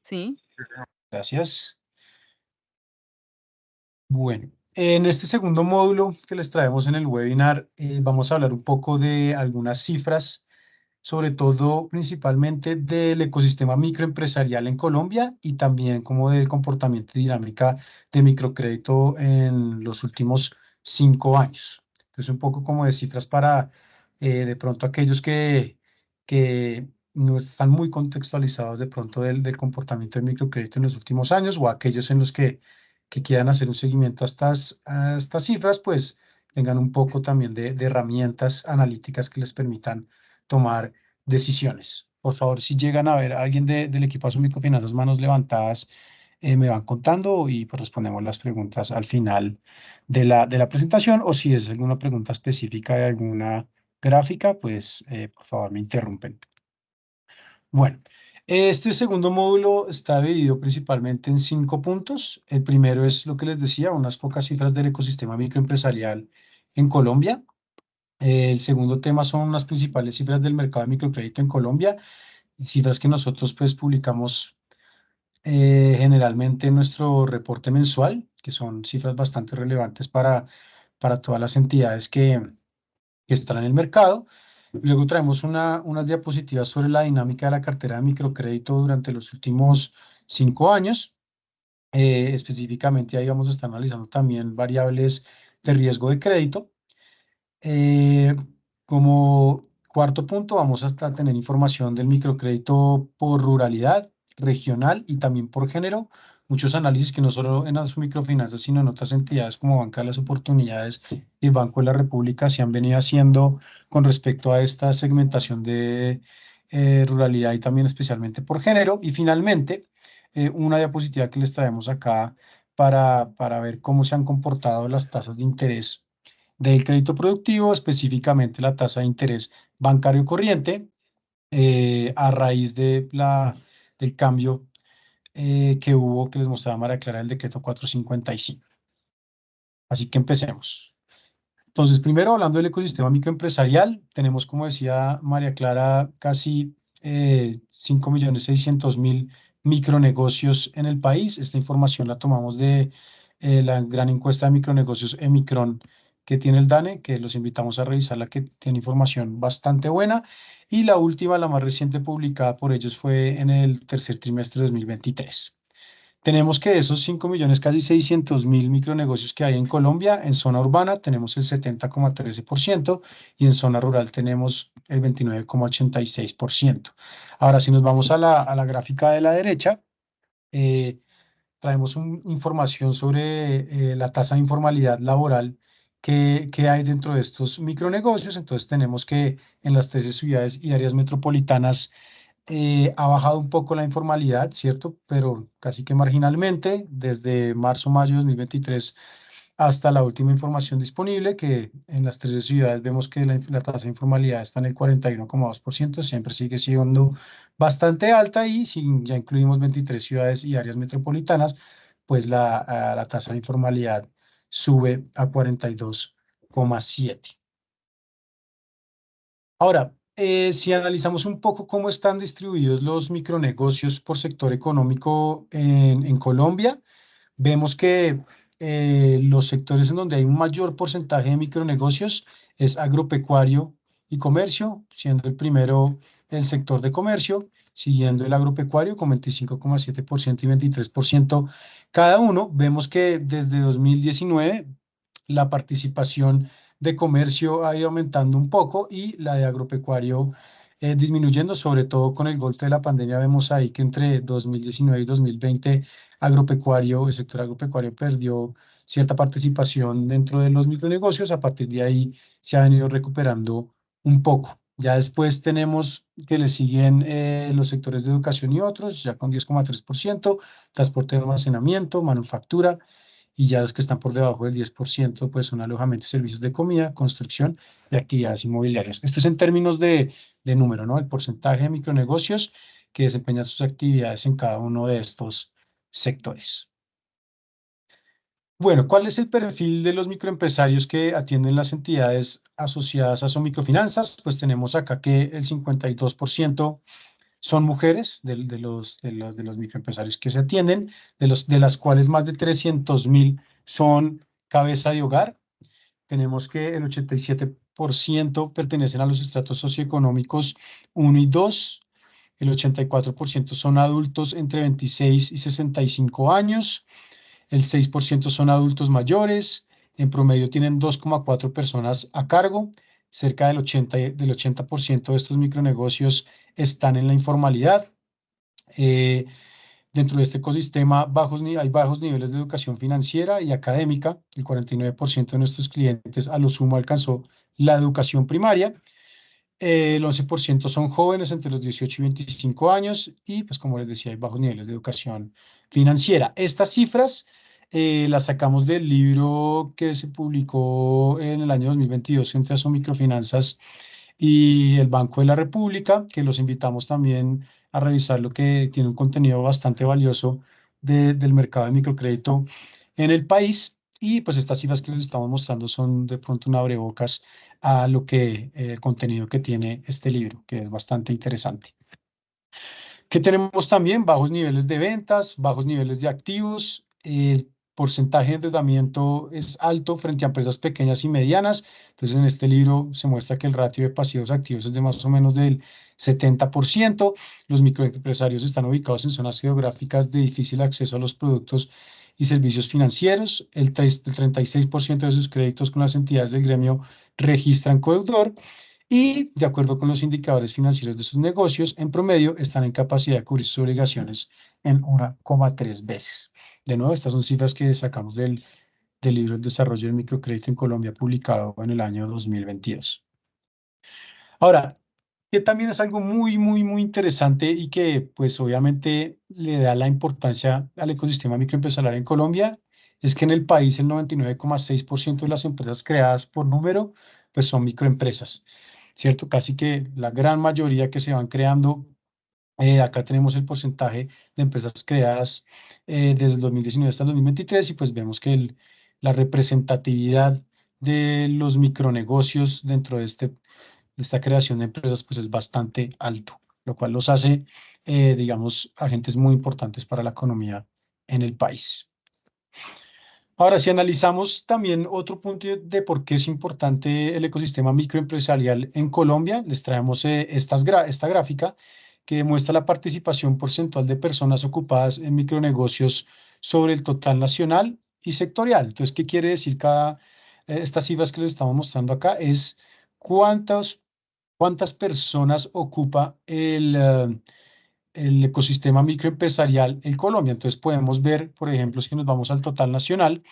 Sí. Gracias. Bueno, en este segundo módulo que les traemos en el webinar, vamos a hablar un poco de algunas cifras, sobre todo principalmente del ecosistema microempresarial en Colombia y también como del comportamiento y dinámica de microcrédito en los últimos 5 años. Entonces, un poco como de cifras para de pronto aquellos que no están muy contextualizados de pronto del comportamiento del microcrédito en los últimos años o aquellos en los que quieran hacer un seguimiento a estas cifras, pues tengan un poco también de herramientas analíticas que les permitan tomar decisiones. Por favor, si llegan a ver a alguien del equipo de Microfinanzas manos levantadas, me van contando y pues respondemos las preguntas al final de la presentación, o si es alguna pregunta específica de alguna gráfica, pues por favor me interrumpen. Bueno, este segundo módulo está dividido principalmente en 5 puntos. El primero es lo que les decía, unas pocas cifras del ecosistema microempresarial en Colombia. El segundo tema son las principales cifras del mercado de microcrédito en Colombia, cifras que nosotros pues publicamos generalmente en nuestro reporte mensual, que son cifras bastante relevantes para todas las entidades que están en el mercado. Luego traemos unas diapositivas sobre la dinámica de la cartera de microcrédito durante los últimos 5 años. Específicamente ahí vamos a estar analizando también variables de riesgo de crédito. Como cuarto punto, vamos a tener información del microcrédito por ruralidad, regional y también por género. Muchos análisis que no solo en las microfinanzas, sino en otras entidades como Banca de las Oportunidades y Banco de la República se han venido haciendo con respecto a esta segmentación de ruralidad y también especialmente por género. Y finalmente, una diapositiva que les traemos acá para ver cómo se han comportado las tasas de interés del crédito productivo, específicamente la tasa de interés bancario corriente, a raíz del cambio que hubo, que les mostraba María Clara, el decreto 455. Así que empecemos. Entonces, primero hablando del ecosistema microempresarial, tenemos, como decía María Clara, casi 5.600.000 micronegocios en el país. Esta información la tomamos de la gran encuesta de micronegocios Emicron que tiene el DANE, que los invitamos a revisarla, que tiene información bastante buena. Y la última, la más reciente publicada por ellos, fue en el tercer trimestre de 2023. Tenemos que de esos 5 millones, casi 600.000 micronegocios que hay en Colombia, en zona urbana tenemos el 70,13% y en zona rural tenemos el 29,86%. Ahora, si nos vamos a la gráfica de la derecha, traemos información sobre la tasa de informalidad laboral que hay dentro de estos micronegocios. Entonces tenemos que en las 13 ciudades y áreas metropolitanas ha bajado un poco la informalidad, ¿cierto? Pero casi que marginalmente. Desde marzo-mayo de 2023 hasta la última información disponible, que en las 13 ciudades vemos que la tasa de informalidad está en el 41,2%, siempre sigue siendo bastante alta, y si ya incluimos 23 ciudades y áreas metropolitanas, pues la tasa de informalidad sube a 42,7%. Ahora, si analizamos un poco cómo están distribuidos los micronegocios por sector económico en Colombia, vemos que los sectores en donde hay un mayor porcentaje de micronegocios es agropecuario y comercio, siendo el primero el sector de comercio, siguiendo el agropecuario con 25,7% y 23% cada uno. Vemos que desde 2019 la participación de comercio ha ido aumentando un poco y la de agropecuario disminuyendo, sobre todo con el golpe de la pandemia. Vemos ahí que entre 2019 y 2020 el sector agropecuario perdió cierta participación dentro de los micronegocios. A partir de ahí se ha venido recuperando un poco. Ya después tenemos que le siguen los sectores de educación y otros, ya con 10,3%, transporte y almacenamiento, manufactura, y ya los que están por debajo del 10%, pues son alojamiento y servicios de comida, construcción y actividades inmobiliarias. Esto es en términos de número, ¿no? El porcentaje de micronegocios que desempeñan sus actividades en cada uno de estos sectores. Bueno, ¿cuál es el perfil de los microempresarios que atienden las entidades asociadas a Somicrofinanzas? Pues tenemos acá que el 52% son mujeres de los microempresarios que se atienden, de las cuales más de 300.000 son cabeza de hogar. Tenemos que el 87% pertenecen a los estratos socioeconómicos 1 y 2. El 84% son adultos entre 26 y 65 años. El 6% son adultos mayores. En promedio tienen 2,4 personas a cargo. Cerca del 80% de estos micronegocios están en la informalidad. Dentro de este ecosistema hay bajos niveles de educación financiera y académica. El 49% de nuestros clientes a lo sumo alcanzó la educación primaria. El 11% son jóvenes entre los 18 y 25 años y, pues como les decía, hay bajos niveles de educación financiera. Estas cifras las sacamos del libro que se publicó en el año 2022 entre Somicrofinanzas y el Banco de la República, que los invitamos también a revisar, lo que tiene un contenido bastante valioso del mercado de microcrédito en el país. Y pues estas cifras que les estamos mostrando son de pronto un abrebocas a lo que el contenido que tiene este libro, que es bastante interesante. Que tenemos también bajos niveles de ventas, bajos niveles de activos. El porcentaje de endeudamiento es alto frente a empresas pequeñas y medianas. Entonces, en este libro se muestra que el ratio de pasivos a activos es de más o menos del 70%. Los microempresarios están ubicados en zonas geográficas de difícil acceso a los productos y servicios financieros. El 36% de sus créditos con las entidades del gremio registran codeudor. Y, de acuerdo con los indicadores financieros de sus negocios, en promedio están en capacidad de cubrir sus obligaciones en 1,3 veces. De nuevo, estas son cifras que sacamos del libro El desarrollo del microcrédito en Colombia, publicado en el año 2022. Ahora, que también es algo muy, muy, muy interesante y que, pues, obviamente le da la importancia al ecosistema microempresarial en Colombia, es que en el país el 99,6% de las empresas creadas por número, pues, son microempresas, ¿cierto? Casi que la gran mayoría que se van creando. Acá tenemos el porcentaje de empresas creadas desde el 2019 hasta el 2023 y pues vemos que la representatividad de los micronegocios dentro de esta creación de empresas pues es bastante alto, lo cual los hace, digamos, agentes muy importantes para la economía en el país. Ahora, si analizamos también otro punto de por qué es importante el ecosistema microempresarial en Colombia, les traemos esta gráfica que muestra la participación porcentual de personas ocupadas en micronegocios sobre el total nacional y sectorial. Entonces, ¿qué quiere decir estas cifras que les estamos mostrando acá? Es cuántas personas ocupa el ecosistema microempresarial en Colombia. Entonces podemos ver, por ejemplo, si nos vamos al total nacional,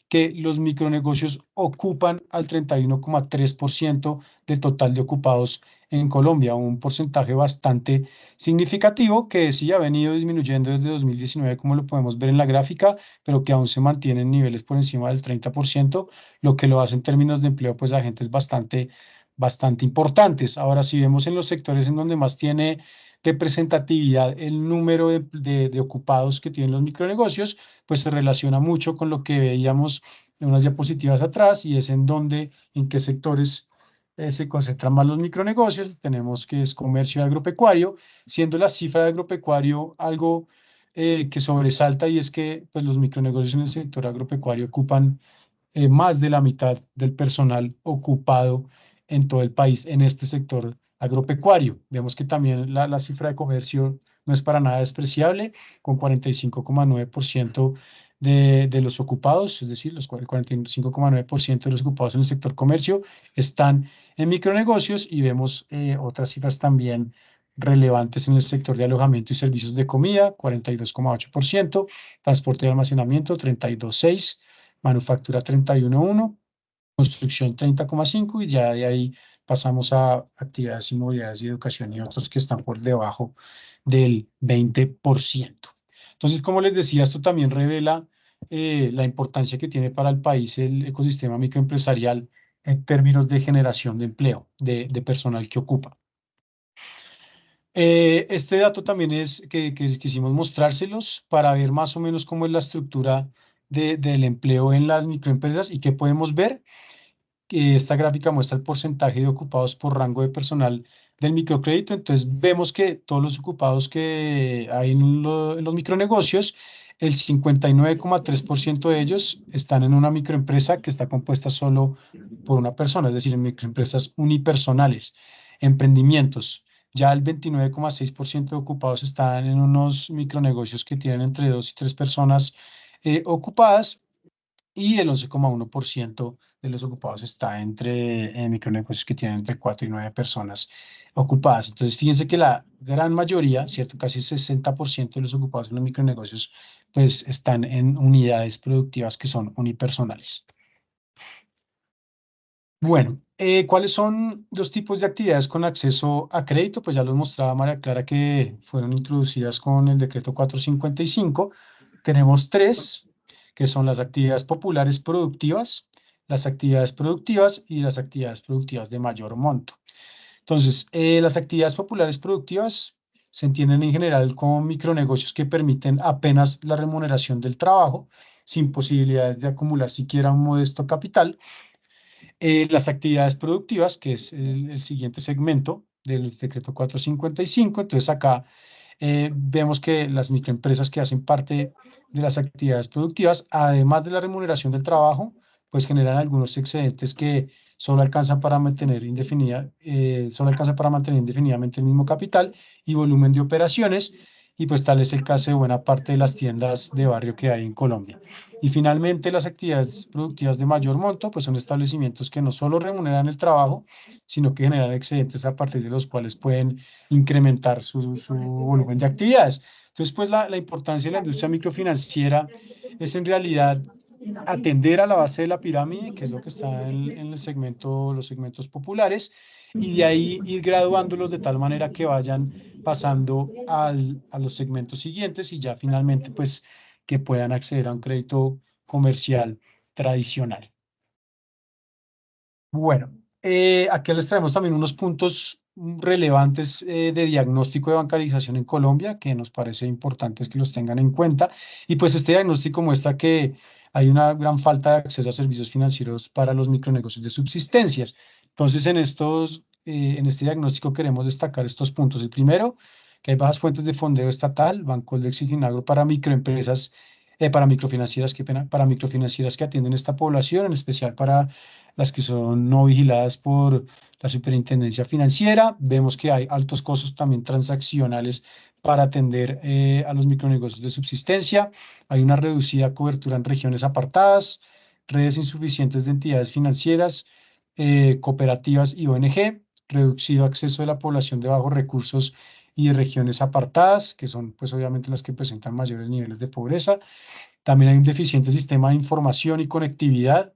que los micronegocios ocupan al 31,3% del total de ocupados en Colombia, un porcentaje bastante significativo que sí ha venido disminuyendo desde 2019, como lo podemos ver en la gráfica, pero que aún se mantiene en niveles por encima del 30%, lo que lo hace en términos de empleo, pues agentes bastante importantes. Ahora, si vemos en los sectores en donde más tiene representatividad el número de ocupados que tienen los micronegocios, pues se relaciona mucho con lo que veíamos en unas diapositivas atrás, y es en qué sectores se concentran más los micronegocios. Tenemos que es comercio y agropecuario, siendo la cifra de agropecuario algo que sobresalta, y es que pues, los micronegocios en el sector agropecuario ocupan más de la mitad del personal ocupado en todo el país en este sector agropecuario. Vemos que también la cifra de comercio no es para nada despreciable, con 45,9% de los ocupados, es decir, el 45,9% de los ocupados en el sector comercio están en micronegocios, y vemos otras cifras también relevantes en el sector de alojamiento y servicios de comida, 42,8%, transporte y almacenamiento, 32,6%, manufactura 31,1%, construcción 30,5%, y ya de ahí pasamos a actividades inmobiliarias y educación y otros que están por debajo del 20%. Entonces, como les decía, esto también revela la importancia que tiene para el país el ecosistema microempresarial en términos de generación de empleo, de personal que ocupa. Este dato también es que quisimos mostrárselos para ver más o menos cómo es la estructura del empleo en las microempresas y qué podemos ver. Esta gráfica muestra el porcentaje de ocupados por rango de personal del microcrédito. Entonces vemos que todos los ocupados que hay en los micronegocios, el 59,3% de ellos están en una microempresa que está compuesta solo por una persona, es decir, en microempresas unipersonales, emprendimientos. Ya el 29,6% de ocupados están en unos micronegocios que tienen entre 2 y 3 personas ocupadas, y el 11,1% de los ocupados está entre micronegocios que tienen entre 4 y 9 personas ocupadas. Entonces, fíjense que la gran mayoría, ¿cierto? Casi el 60% de los ocupados en los micronegocios, pues están en unidades productivas que son unipersonales. Bueno, ¿cuáles son los tipos de actividades con acceso a crédito? Pues ya los mostraba María Clara, que fueron introducidas con el decreto 455. Tenemos 3, que son las actividades populares productivas, las actividades productivas y las actividades productivas de mayor monto. Entonces, las actividades populares productivas se entienden en general como micronegocios que permiten apenas la remuneración del trabajo, sin posibilidades de acumular siquiera un modesto capital. Las actividades productivas, que es el siguiente segmento del decreto 455. Entonces acá vemos que las microempresas que hacen parte de las actividades productivas, además de la remuneración del trabajo, pues generan algunos excedentes que solo alcanzan para mantener indefinidamente el mismo capital y volumen de operaciones, y pues tal es el caso de buena parte de las tiendas de barrio que hay en Colombia. Y finalmente, las actividades productivas de mayor monto, pues son establecimientos que no solo remuneran el trabajo, sino que generan excedentes a partir de los cuales pueden incrementar su volumen de actividades. Entonces, pues la importancia de la industria microfinanciera es en realidad atender a la base de la pirámide, que es lo que está en los segmentos populares, y de ahí ir graduándolos de tal manera que vayan pasando a los segmentos siguientes, y ya finalmente pues que puedan acceder a un crédito comercial tradicional. Bueno, aquí les traemos también unos puntos relevantes de diagnóstico de bancarización en Colombia, que nos parece importantes que los tengan en cuenta. Y pues este diagnóstico muestra que hay una gran falta de acceso a servicios financieros para los micronegocios de subsistencias. Entonces, en este diagnóstico queremos destacar estos puntos. El primero, que hay bajas fuentes de fondeo estatal, Bancoldex y Finagro, para microempresas, para microfinancieras, para microfinancieras que atienden esta población, en especial para las que son no vigiladas por la Superintendencia Financiera. Vemos que hay altos costos también transaccionales para atender a los micronegocios de subsistencia. Hay una reducida cobertura en regiones apartadas, redes insuficientes de entidades financieras, cooperativas y ONG, reducido acceso de la población de bajos recursos y de regiones apartadas, que son pues obviamente las que presentan mayores niveles de pobreza. También hay un deficiente sistema de información y conectividad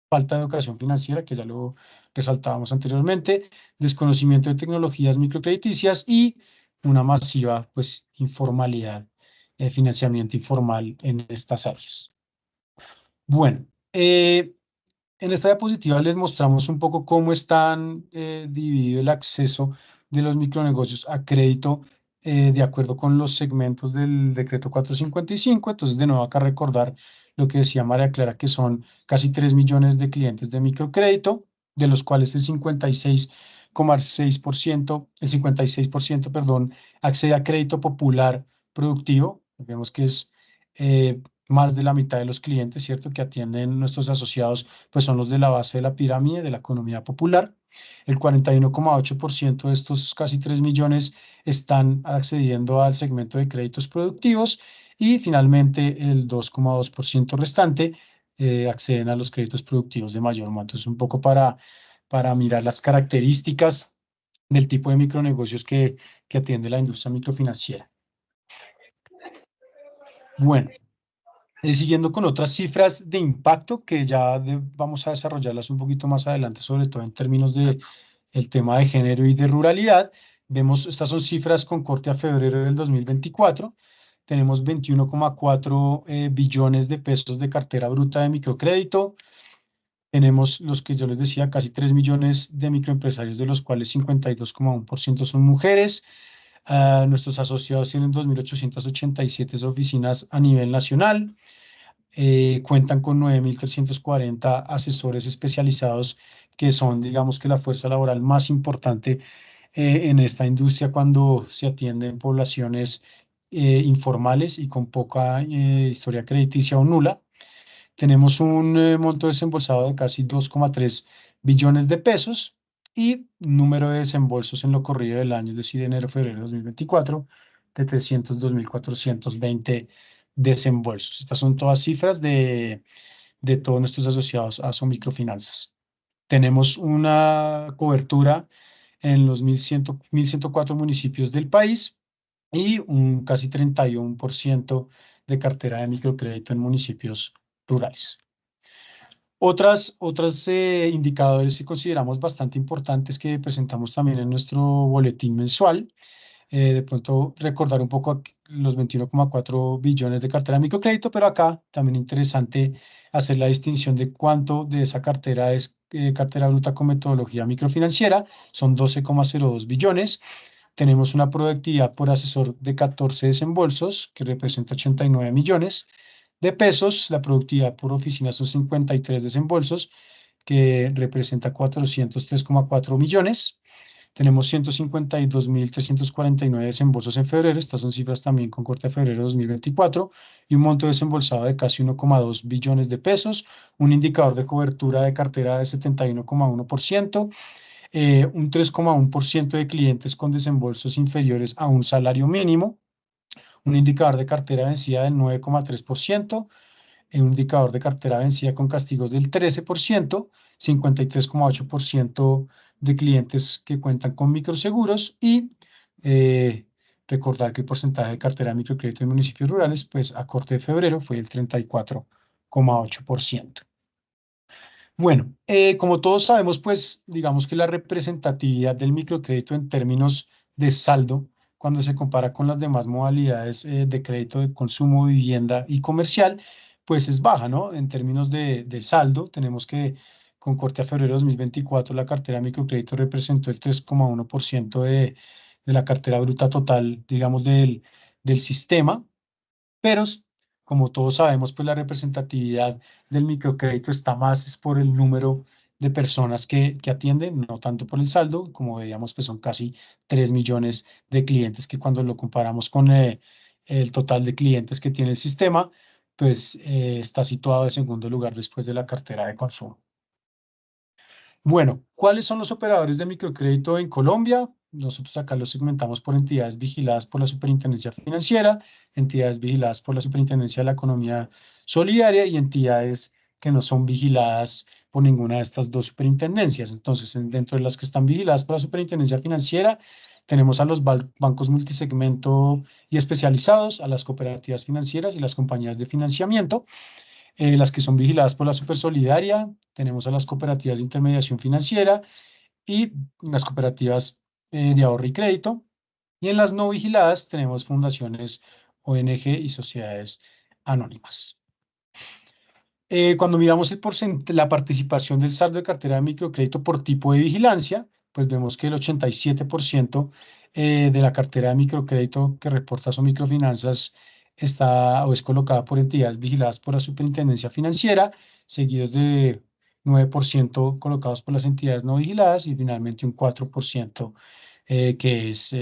falta de educación financiera, que ya lo resaltábamos anteriormente, desconocimiento de tecnologías microcrediticias y una masiva, pues, informalidad, financiamiento informal en estas áreas. Bueno, en esta diapositiva les mostramos un poco cómo están dividido el acceso de los micronegocios a crédito de acuerdo con los segmentos del decreto 455. Entonces, de nuevo acá recordar lo que decía María Clara, que son casi 3 millones de clientes de microcrédito, de los cuales el 56%, perdón, accede a crédito popular productivo. Vemos que es más de la mitad de los clientes, ¿cierto?, que atienden nuestros asociados, pues son los de la base de la pirámide de la economía popular. El 41,8% de estos casi 3 millones están accediendo al segmento de créditos productivos y finalmente el 2,2% restante acceden a los créditos productivos de mayor monto. Es un poco para mirar las características del tipo de micronegocios que atiende la industria microfinanciera. Bueno, siguiendo con otras cifras de impacto que ya vamos a desarrollarlas un poquito más adelante, sobre todo en términos de el tema de género y de ruralidad. Vemos, estas son cifras con corte a febrero del 2024. Tenemos 21,4 billones de pesos de cartera bruta de microcrédito. Tenemos los que yo les decía, casi 3 millones de microempresarios, de los cuales 52,1% son mujeres. Nuestros asociados tienen 2.887 oficinas a nivel nacional. Cuentan con 9.340 asesores especializados, que son, digamos, que la fuerza laboral más importante en esta industria cuando se atienden poblaciones informales y con poca historia crediticia o nula. Tenemos un monto desembolsado de casi 2,3 billones de pesos y número de desembolsos en lo corrido del año, es decir, enero-febrero de 2024, de 302.420 desembolsos. Estas son todas cifras de todos nuestros asociados a Microfinanzas. Tenemos una cobertura en los 1.104 municipios del país y un casi 31% de cartera de microcrédito en municipios rurales. Otros indicadores que consideramos bastante importantes que presentamos también en nuestro boletín mensual. De pronto recordar un poco los 21,4 billones de cartera de microcrédito, pero acá también interesante hacer la distinción de cuánto de esa cartera es cartera bruta con metodología microfinanciera. Son 12,02 billones. Tenemos una productividad por asesor de 14 desembolsos, que representa 89 millones de pesos. La productividad por oficina son 53 desembolsos, que representa 403,4 millones. Tenemos 152.349 desembolsos en febrero. Estas son cifras también con corte a febrero de 2024 y un monto desembolsado de casi 1,2 billones de pesos. Un indicador de cobertura de cartera de 71,1%. Un 3,1% de clientes con desembolsos inferiores a un salario mínimo. Un indicador de cartera vencida del 9,3%. Un indicador de cartera vencida con castigos del 13%. 53,8% de clientes que cuentan con microseguros y recordar que el porcentaje de cartera de microcrédito en municipios rurales, pues a corte de febrero fue el 34,8%. Bueno, como todos sabemos, pues digamos que la representatividad del microcrédito en términos de saldo, cuando se compara con las demás modalidades de crédito de consumo, vivienda y comercial, pues es baja, ¿no? En términos de saldo, tenemos que con corte a febrero de 2024, la cartera de microcrédito representó el 3,1% de la cartera bruta total, digamos, del sistema, pero como todos sabemos, pues la representatividad del microcrédito está más es por el número de personas que atienden, no tanto por el saldo. Como veíamos, pues son casi 3 millones de clientes que cuando lo comparamos con el total de clientes que tiene el sistema, pues está situado en segundo lugar después de la cartera de consumo. Bueno, ¿cuáles son los operadores de microcrédito en Colombia? Nosotros acá los segmentamos por entidades vigiladas por la Superintendencia Financiera, entidades vigiladas por la Superintendencia de la Economía Solidaria y entidades que no son vigiladas por ninguna de estas dos superintendencias. Entonces, dentro de las que están vigiladas por la Superintendencia Financiera, tenemos a los bancos multisegmento y especializados, a las cooperativas financieras y las compañías de financiamiento. Las que son vigiladas por la Supersolidaria, tenemos a las cooperativas de intermediación financiera y las cooperativas de ahorro y crédito. Y en las no vigiladas tenemos fundaciones, ONG y sociedades anónimas. Cuando miramos la participación del saldo de cartera de microcrédito por tipo de vigilancia, pues vemos que el 87% de la cartera de microcrédito que reporta Somicrofinanzas está o es colocada por entidades vigiladas por la Superintendencia Financiera, seguidos de 9% colocados por las entidades no vigiladas y finalmente un 4% que es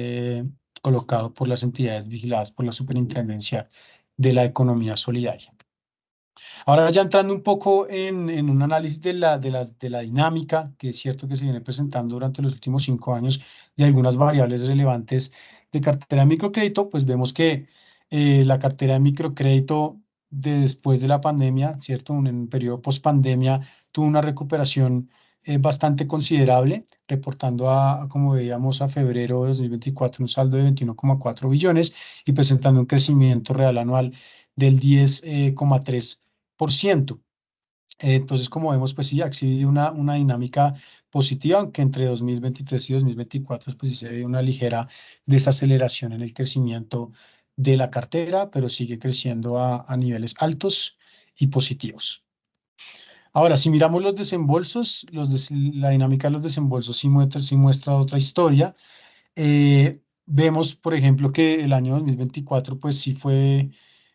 colocado por las entidades vigiladas por la Superintendencia de la Economía Solidaria. Ahora ya entrando un poco en un análisis de la dinámica, que es cierto que se viene presentando durante los últimos 5 años, de algunas variables relevantes de cartera de microcrédito, pues vemos que la cartera de microcrédito después de la pandemia, ¿cierto? En un periodo post-pandemia, tuvo una recuperación bastante considerable, reportando como veíamos, a febrero de 2024 un saldo de 21,4 billones y presentando un crecimiento real anual del 10,3%. Entonces, como vemos, pues sí, ha exhibido una dinámica positiva, aunque entre 2023 y 2024 pues sí se ve una ligera desaceleración en el crecimiento de la cartera, pero sigue creciendo a niveles altos y positivos. Ahora, si miramos los desembolsos, la dinámica de los desembolsos sí muestra otra historia. Vemos, por ejemplo, que el año 2024, pues sí fue,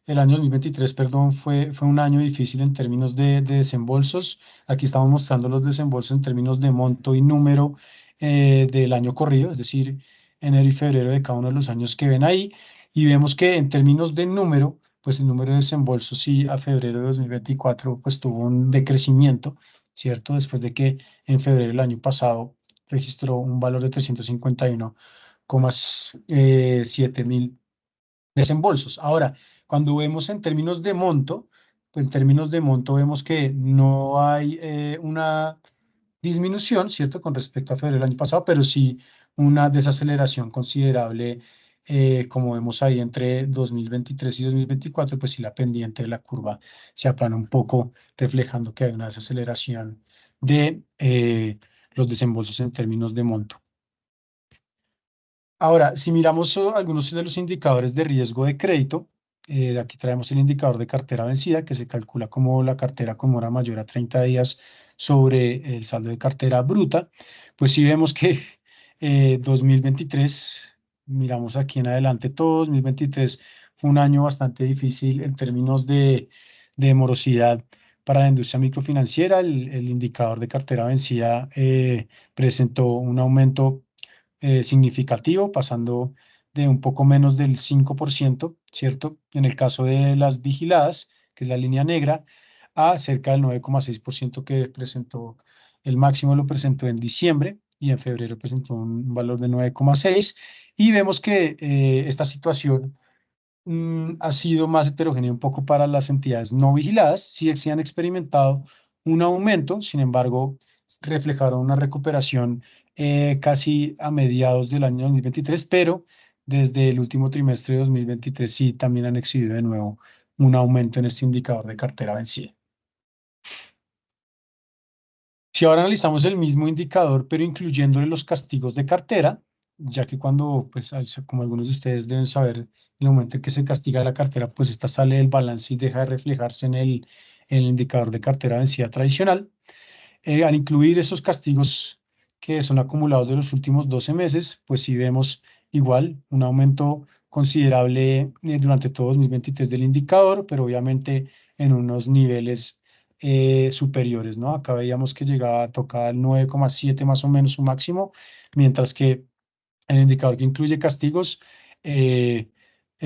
el año 2023, perdón, fue un año difícil en términos de desembolsos. Aquí estamos mostrando los desembolsos en términos de monto y número del año corrido, es decir, enero y febrero de cada uno de los años que ven ahí. Y vemos que en términos de número, pues el número de desembolsos sí a febrero de 2024 pues tuvo un decrecimiento, ¿cierto? Después de que en febrero del año pasado registró un valor de 351,7 mil desembolsos. Ahora, cuando vemos en términos de monto, pues en términos de monto vemos que no hay una disminución, ¿cierto? Con respecto a febrero del año pasado, pero sí una desaceleración considerable, como vemos ahí entre 2023 y 2024, pues sí la pendiente de la curva se aplana un poco, reflejando que hay una desaceleración de los desembolsos en términos de monto. Ahora, si miramos algunos de los indicadores de riesgo de crédito, aquí traemos el indicador de cartera vencida, que se calcula como la cartera con mora mayor a 30 días sobre el saldo de cartera bruta. Pues sí vemos que 2023, miramos aquí en adelante todo, 2023 fue un año bastante difícil en términos de morosidad para la industria microfinanciera. El indicador de cartera vencida presentó un aumento significativo, pasando de un poco menos del 5%, ¿cierto? En el caso de las vigiladas, que es la línea negra, a cerca del 9,6% que presentó, el máximo lo presentó en diciembre y en febrero presentó un valor de 9,6%. Y vemos que esta situación ha sido más heterogénea un poco para las entidades no vigiladas. Sí han experimentado un aumento, sin embargo, reflejaron una recuperación casi a mediados del año 2023, pero desde el último trimestre de 2023 sí también han exhibido de nuevo un aumento en este indicador de cartera vencida. Si ahora analizamos el mismo indicador, pero incluyéndole los castigos de cartera, ya que cuando, pues, como algunos de ustedes deben saber, en el momento en que se castiga la cartera, pues esta sale del balance y deja de reflejarse en el indicador de cartera vencida tradicional. Al incluir esos castigos que son acumulados de los últimos 12 meses, pues sí vemos igual un aumento considerable durante todo 2023 del indicador, pero obviamente en unos niveles superiores, ¿no? Acá veíamos que llegaba a tocar el 9,7 más o menos su máximo, mientras que el indicador que incluye castigos, el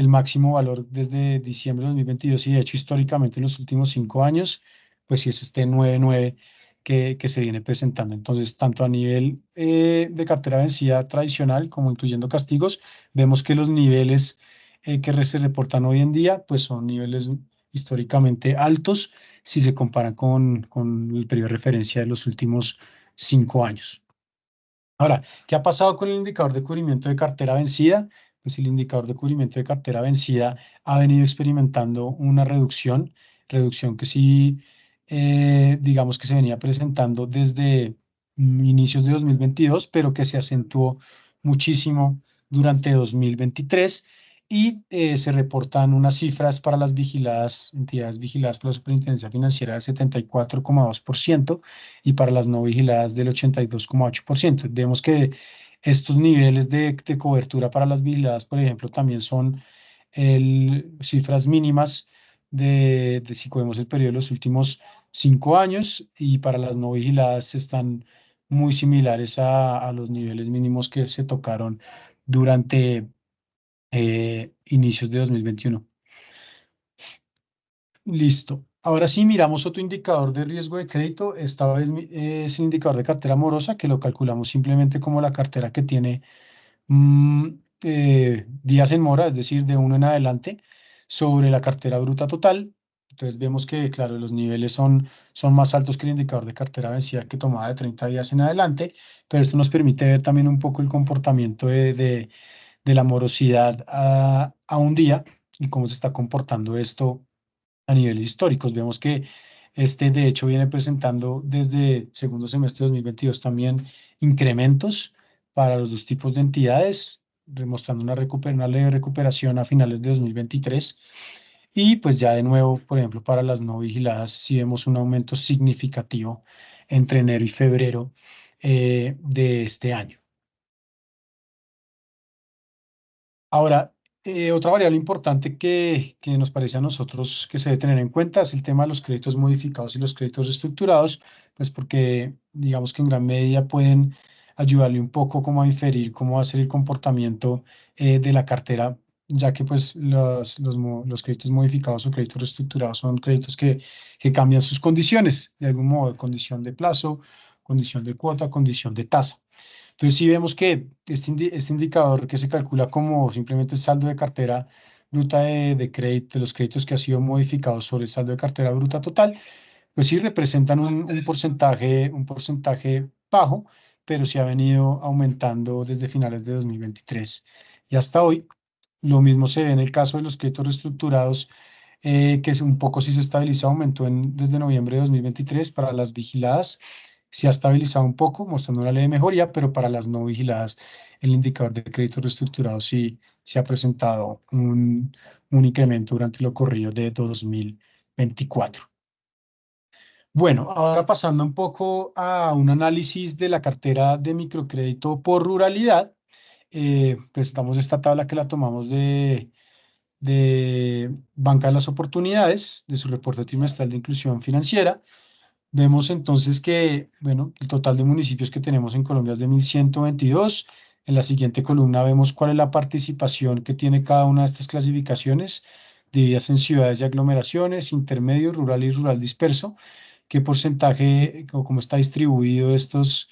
máximo valor desde diciembre de 2022 y de hecho históricamente en los últimos 5 años, pues sí es este 9,9 que se viene presentando. Entonces, tanto a nivel de cartera vencida tradicional como incluyendo castigos, vemos que los niveles que se reportan hoy en día, pues son niveles históricamente altos si se comparan con el periodo de referencia de los últimos 5 años. Ahora, ¿qué ha pasado con el indicador de cubrimiento de cartera vencida? Pues el indicador de cubrimiento de cartera vencida ha venido experimentando una reducción reducción que sí, digamos que se venía presentando desde inicios de 2022, pero que se acentuó muchísimo durante 2023 y se reportan unas cifras para las entidades vigiladas por la Superintendencia Financiera del 74,2% y para las no vigiladas del 82,8%. Vemos que estos niveles de cobertura para las vigiladas, por ejemplo, también son cifras mínimas de si cogemos el periodo de los últimos 5 años, y para las no vigiladas están muy similares a los niveles mínimos que se tocaron durante inicios de 2021. Listo. Ahora sí miramos otro indicador de riesgo de crédito. Esta vez es el indicador de cartera morosa, que lo calculamos simplemente como la cartera que tiene días en mora, es decir, de 1 en adelante, sobre la cartera bruta total. Entonces vemos que, claro, los niveles son más altos que el indicador de cartera vencida que tomaba de 30 días en adelante, pero esto nos permite ver también un poco el comportamiento de la morosidad a un día y cómo se está comportando esto a niveles históricos. Vemos que de hecho, viene presentando desde segundo semestre de 2022 también incrementos para los dos tipos de entidades, demostrando una leve recuperación a finales de 2023. Y pues ya de nuevo, por ejemplo, para las no vigiladas, sí vemos un aumento significativo entre enero y febrero de este año. Ahora, otra variable importante que nos parece a nosotros que se debe tener en cuenta es el tema de los créditos modificados y los créditos reestructurados, pues porque digamos que en gran medida pueden ayudarle un poco como a inferir cómo va a ser el comportamiento de la cartera, ya que pues los créditos modificados o créditos reestructurados son créditos que cambian sus condiciones, de algún modo, condición de plazo, condición de cuota, condición de tasa. Entonces, sí vemos que este indicador que se calcula como simplemente el saldo de cartera bruta de crédito, de los créditos que ha sido modificado sobre el saldo de cartera bruta total, pues sí representan un porcentaje bajo, pero sí ha venido aumentando desde finales de 2023 y hasta hoy. Lo mismo se ve en el caso de los créditos reestructurados, que es un poco sí se estabilizó, aumentó desde noviembre de 2023 para las vigiladas. Se ha estabilizado un poco, mostrando una leve mejoría, pero para las no vigiladas, el indicador de crédito reestructurado sí se ha presentado un incremento durante lo corrido de 2024. Bueno, ahora pasando un poco a un análisis de la cartera de microcrédito por ruralidad, presentamos esta tabla que la tomamos de Banca de las Oportunidades, de su reporte trimestral de inclusión financiera. Vemos entonces que, bueno, el total de municipios que tenemos en Colombia es de 1.122. En la siguiente columna vemos cuál es la participación que tiene cada una de estas clasificaciones, divididas en ciudades y aglomeraciones, intermedio, rural y rural disperso. Qué porcentaje o cómo está distribuido los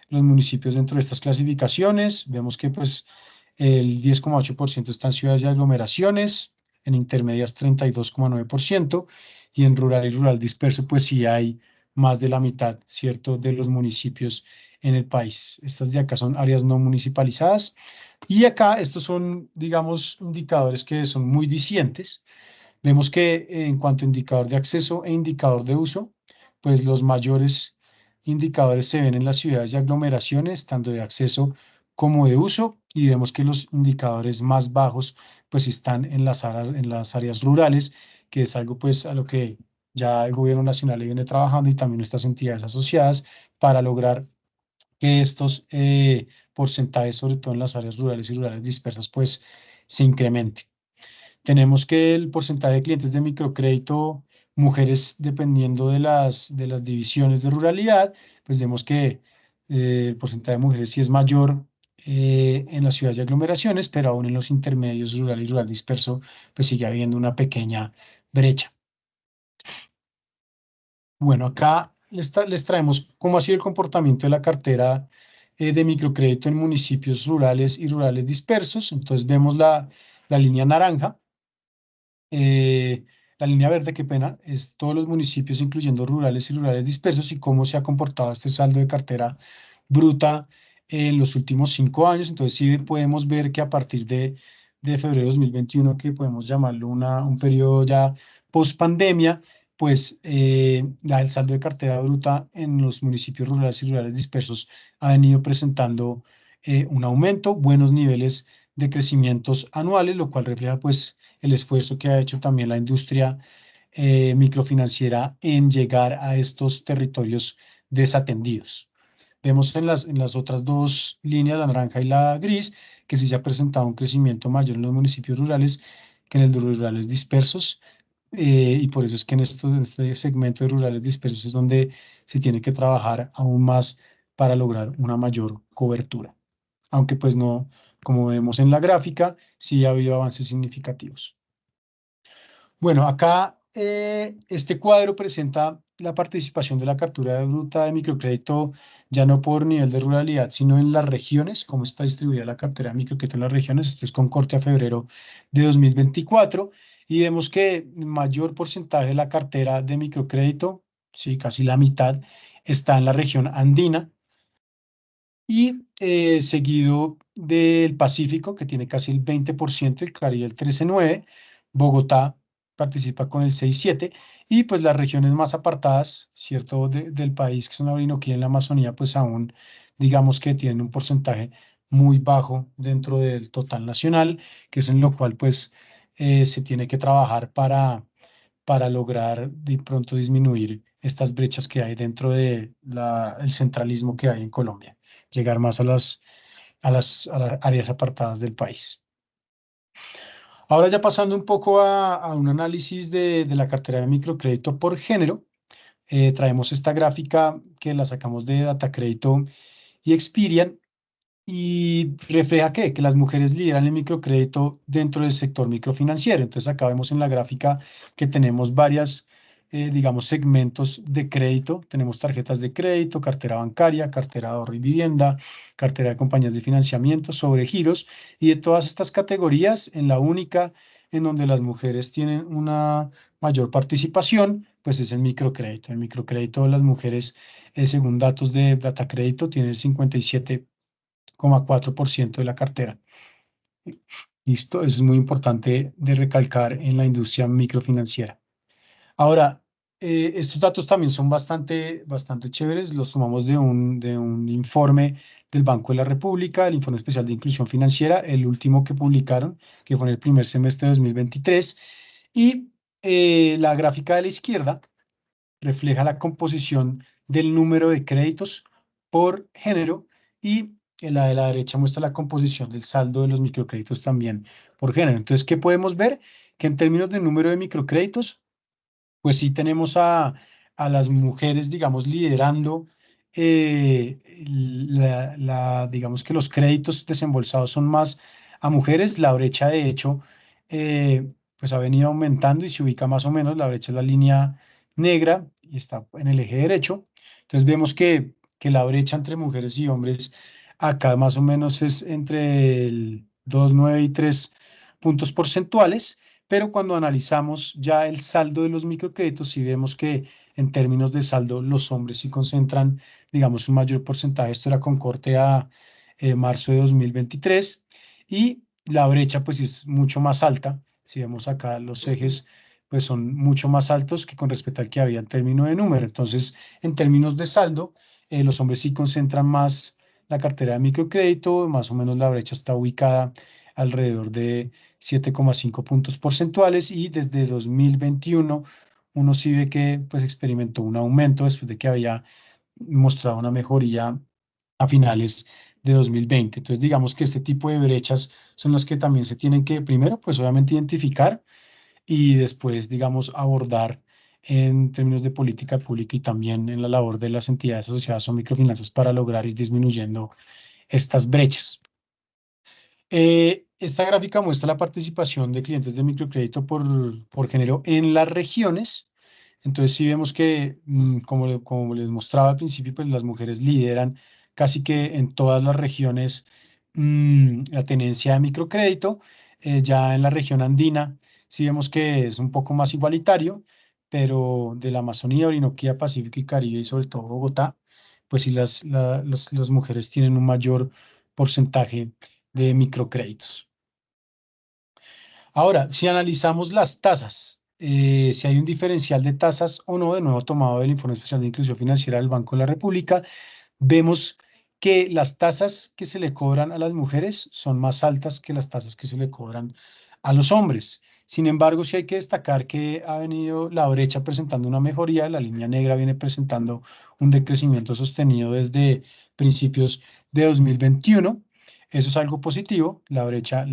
municipios dentro de estas clasificaciones. Vemos que pues el 10,8% está en ciudades y aglomeraciones, en intermedias 32,9%, y en rural y rural disperso pues sí hay más de la mitad, ¿cierto?, de los municipios en el país. Estas de acá son áreas no municipalizadas. Y acá estos son, digamos, indicadores que son muy dicientes. Vemos que en cuanto a indicador de acceso e indicador de uso, pues los mayores indicadores se ven en las ciudades y aglomeraciones, tanto de acceso como de uso, y vemos que los indicadores más bajos pues están en las áreas rurales, que es algo pues a lo que ya el gobierno nacional viene trabajando y también nuestras entidades asociadas para lograr que estos porcentajes, sobre todo en las áreas rurales y rurales dispersas, pues se incrementen. Tenemos que el porcentaje de clientes de microcrédito, mujeres, dependiendo de las divisiones de ruralidad, pues vemos que el porcentaje de mujeres sí es mayor en las ciudades y aglomeraciones, pero aún en los intermedios rural y rural disperso, pues sigue habiendo una pequeña brecha. Bueno, acá les traemos cómo ha sido el comportamiento de la cartera de microcrédito en municipios rurales y rurales dispersos. Entonces vemos la línea naranja. La línea verde, qué pena, es todos los municipios, incluyendo rurales y rurales dispersos, y cómo se ha comportado este saldo de cartera bruta en los últimos 5 años. Entonces sí podemos ver que a partir de febrero de 2021, que podemos llamarlo un periodo ya post pandemia, pues el saldo de cartera bruta en los municipios rurales y rurales dispersos ha venido presentando un aumento, buenos niveles de crecimientos anuales, lo cual refleja pues el esfuerzo que ha hecho también la industria microfinanciera en llegar a estos territorios desatendidos. Vemos en las otras dos líneas, la naranja y la gris, que sí se ha presentado un crecimiento mayor en los municipios rurales que en el de los rurales dispersos. Y por eso es que en este segmento de rurales dispersos es donde se tiene que trabajar aún más para lograr una mayor cobertura. Aunque pues no, como vemos en la gráfica, sí ha habido avances significativos. Bueno, acá este cuadro presenta la participación de la cartera bruta de microcrédito ya no por nivel de ruralidad, sino en las regiones, cómo está distribuida la cartera de microcrédito en las regiones. Esto es con corte a febrero de 2024 y vemos que el mayor porcentaje de la cartera de microcrédito, sí, casi la mitad, está en la región andina y seguido del Pacífico, que tiene casi el 20%, el Caribe el 13,9%, Bogotá participa con el 6,7%, y pues las regiones más apartadas, ¿cierto?, del país, que son la Orinoquía y la Amazonía, pues aún digamos que tienen un porcentaje muy bajo dentro del total nacional, que es en lo cual pues se tiene que trabajar para lograr de pronto disminuir estas brechas que hay dentro del centralismo que hay en Colombia, llegar más a las áreas apartadas del país. Ahora ya pasando un poco a un análisis de la cartera de microcrédito por género, traemos esta gráfica que la sacamos de Datacrédito y Experian y refleja que las mujeres lideran el microcrédito dentro del sector microfinanciero. Entonces acá vemos en la gráfica que tenemos varias, digamos, segmentos de crédito. Tenemos tarjetas de crédito, cartera bancaria, cartera de ahorro y vivienda, cartera de compañías de financiamiento, sobregiros, y de todas estas categorías, en la única en donde las mujeres tienen una mayor participación, pues es el microcrédito. El microcrédito de las mujeres, según datos de Datacrédito, tiene el 57,4% de la cartera. Listo, eso es muy importante de recalcar en la industria microfinanciera. Ahora, estos datos también son bastante chéveres, los tomamos de un informe del Banco de la República, el Informe Especial de Inclusión Financiera, el último que publicaron, que fue en el primer semestre de 2023, y la gráfica de la izquierda refleja la composición del número de créditos por género y la de la derecha muestra la composición del saldo de los microcréditos también por género. Entonces, ¿qué podemos ver? Que en términos de número de microcréditos, pues sí tenemos a las mujeres, digamos, liderando, digamos que los créditos desembolsados son más a mujeres. La brecha, de hecho, pues ha venido aumentando y se ubica más o menos, la brecha es la línea negra y está en el eje derecho. Entonces vemos que la brecha entre mujeres y hombres acá más o menos es entre el 2,9 y 3 puntos porcentuales, pero cuando analizamos ya el saldo de los microcréditos, sí vemos que en términos de saldo los hombres sí concentran, digamos, un mayor porcentaje. Esto era con corte a marzo de 2023 y la brecha pues es mucho más alta. Si vemos acá los ejes pues son mucho más altos que con respecto al que había en términos de número. Entonces, en términos de saldo, los hombres sí concentran más la cartera de microcrédito, más o menos la brecha está ubicada alrededor de 7,5 puntos porcentuales y desde 2021 uno sí ve que pues experimentó un aumento después de que había mostrado una mejoría a finales de 2020. Entonces digamos que este tipo de brechas son las que también se tienen que primero pues obviamente identificar y después digamos abordar en términos de política pública y también en la labor de las entidades asociadas o microfinanzas para lograr ir disminuyendo estas brechas. Esta gráfica muestra la participación de clientes de microcrédito por género en las regiones. Entonces, sí vemos que, como les mostraba al principio, pues las mujeres lideran casi que en todas las regiones la tenencia de microcrédito. Ya en la región andina, sí vemos que es un poco más igualitario, pero de la Amazonía, Orinoquía, Pacífico y Caribe, y sobre todo Bogotá, pues sí las mujeres tienen un mayor porcentaje de microcréditos. Ahora, si analizamos las tasas si hay un diferencial de tasas o no, de nuevo tomado del Informe Especial de Inclusión Financiera del Banco de la República, vemos que las tasas que se le cobran a las mujeres son más altas que las tasas que se le cobran a los hombres. Sin embargo, sí hay que destacar que ha venido la brecha presentando una mejoría, la línea negra viene presentando un decrecimiento sostenido desde principios de 2021. Eso es algo positivo, la brecha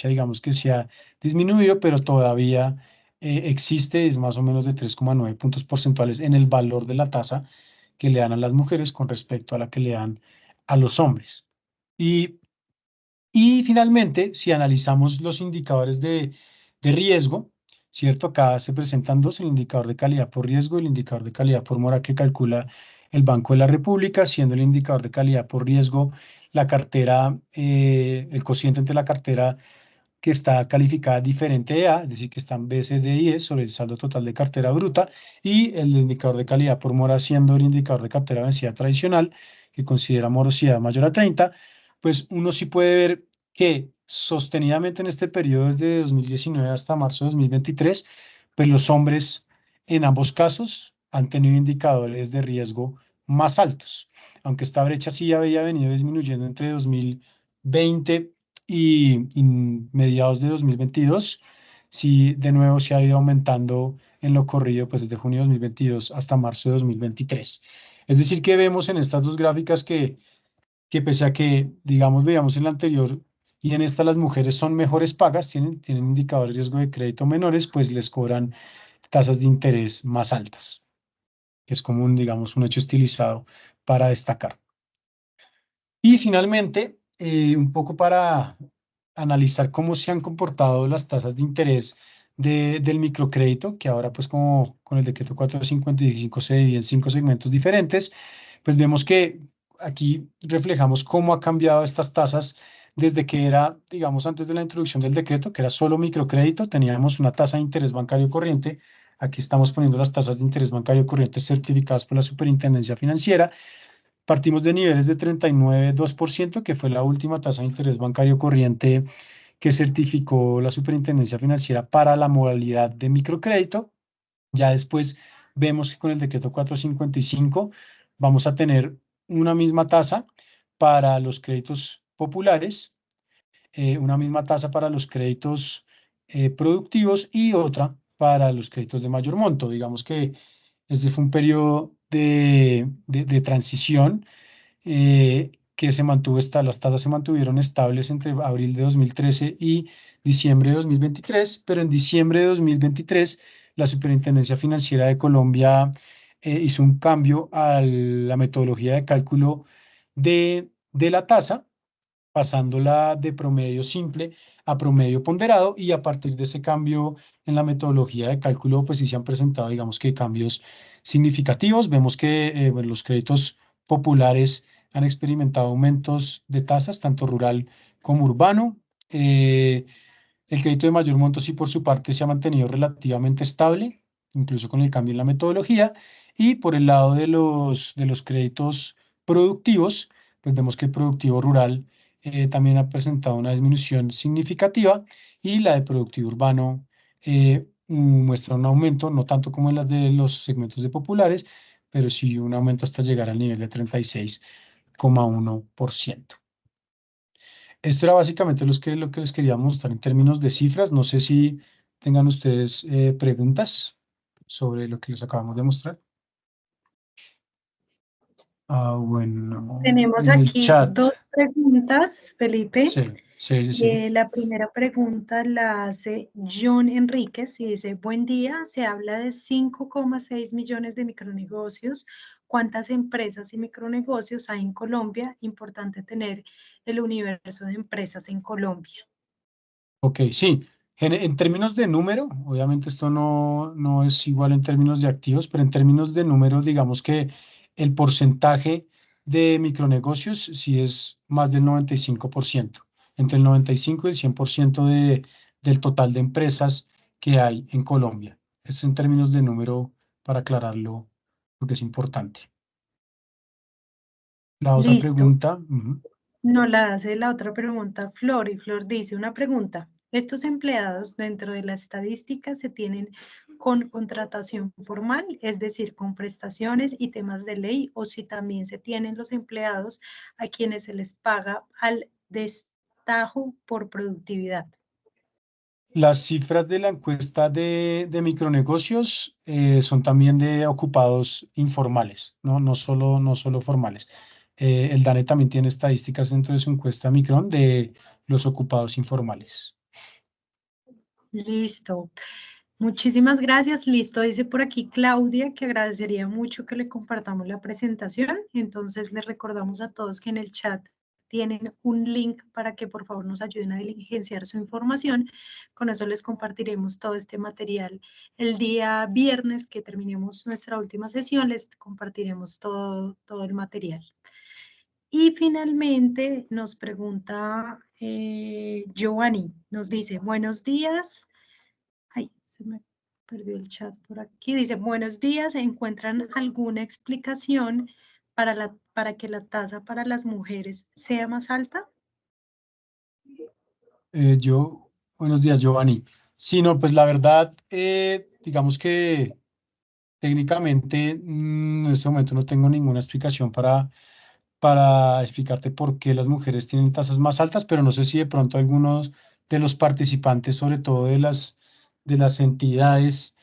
digamos que se ha disminuido, pero todavía existe, es más o menos de 3,9 puntos porcentuales en el valor de la tasa que le dan a las mujeres con respecto a la que le dan a los hombres. Y finalmente, si analizamos los indicadores de riesgo, ¿cierto? Acá se presentan dos, el indicador de calidad por riesgo y el indicador de calidad por mora que calcula el Banco de la República, siendo el indicador de calidad por riesgo la cartera, el cociente entre la cartera que está calificada diferente de A, es decir, que está en BCD10 sobre el saldo total de cartera bruta, y el indicador de calidad por mora siendo el indicador de cartera vencida tradicional, que considera morosidad mayor a 30, pues uno sí puede ver que sostenidamente en este periodo desde 2019 hasta marzo de 2023, pues los hombres en ambos casos han tenido indicadores de riesgo más altos, aunque esta brecha sí había venido disminuyendo entre 2020 y mediados de 2022, sí, de nuevo se ha ido aumentando en lo corrido, pues desde junio de 2022 hasta marzo de 2023. Es decir, que vemos en estas dos gráficas que pese a que, digamos, veíamos en la anterior y en esta las mujeres son mejores pagas, tienen indicadores de riesgo de crédito menores, pues les cobran tasas de interés más altas, que es como digamos, un hecho estilizado para destacar. Y finalmente, un poco para analizar cómo se han comportado las tasas de interés del microcrédito, que ahora pues como con el decreto 455 se divide en 5 segmentos diferentes, pues vemos que aquí reflejamos cómo ha cambiado estas tasas desde que era, digamos, antes de la introducción del decreto, que era solo microcrédito, teníamos una tasa de interés bancario corriente. Aquí estamos poniendo las tasas de interés bancario corriente certificadas por la Superintendencia Financiera. Partimos de niveles de 39,2%, que fue la última tasa de interés bancario corriente que certificó la Superintendencia Financiera para la modalidad de microcrédito. Ya después vemos que con el decreto 455 vamos a tener una misma tasa para los créditos populares, una misma tasa para los créditos productivos y otra para los créditos de mayor monto. Digamos que este fue un periodo de transición que se mantuvo, las tasas se mantuvieron estables entre abril de 2013 y diciembre de 2023, pero en diciembre de 2023 la Superintendencia Financiera de Colombia hizo un cambio a la metodología de cálculo de la tasa, pasándola de promedio simple a promedio ponderado, y a partir de ese cambio en la metodología de cálculo, pues sí se han presentado, digamos que cambios significativos. Vemos que bueno, los créditos populares han experimentado aumentos de tasas, tanto rural como urbano. El crédito de mayor monto sí por su parte se ha mantenido relativamente estable, incluso con el cambio en la metodología. Y por el lado de los créditos productivos, pues vemos que el productivo rural también ha presentado una disminución significativa, y la de productivo urbano muestra un aumento, no tanto como en las de los segmentos de populares, pero sí un aumento hasta llegar al nivel de 36,1%. Esto era básicamente lo que les quería mostrar en términos de cifras. No sé si tengan ustedes preguntas sobre lo que les acabamos de mostrar. Bueno, Tenemos en el aquí chat. dos preguntas, Felipe. Sí. La primera pregunta la hace John Enríquez y dice: buen día, se habla de 5,6 millones de micronegocios. ¿Cuántas empresas y micronegocios hay en Colombia? Importante tener el universo de empresas en Colombia. Ok, sí. En términos de número, obviamente esto no es igual en términos de activos, pero en términos de número, digamos que el porcentaje de micronegocios sí es más del 95%, entre el 95 y el 100% del total de empresas que hay en Colombia. Esto en términos de número, para aclararlo, porque es importante. La otra Listo. pregunta. No la hace la otra pregunta Flor, y Flor dice una pregunta: Estos empleados dentro de la estadística se tienen con contratación formal, es decir, con prestaciones y temas de ley, o si también se tienen los empleados a quienes se les paga al destajo por productividad. Las cifras de la encuesta de micronegocios son también de ocupados informales, no solo formales. El DANE también tiene estadísticas dentro de su encuesta Micron de los ocupados informales. Listo. Muchísimas gracias. Listo, dice por aquí Claudia que agradecería mucho que le compartamos la presentación. Entonces les recordamos a todos que en el chat tienen un link para que por favor nos ayuden a diligenciar su información. Con eso les compartiremos todo este material. El día viernes que terminemos nuestra última sesión les compartiremos todo el material. Y finalmente nos pregunta Giovanni, nos dice, buenos días. Ay, se me perdió el chat por aquí. Dice, buenos días, ¿encuentran alguna explicación para que la tasa para las mujeres sea más alta? Buenos días, Giovanni. Sí, no, pues la verdad, digamos que técnicamente en este momento no tengo ninguna explicación para explicarte por qué las mujeres tienen tasas más altas, pero no sé si de pronto algunos de los participantes, sobre todo de las entidades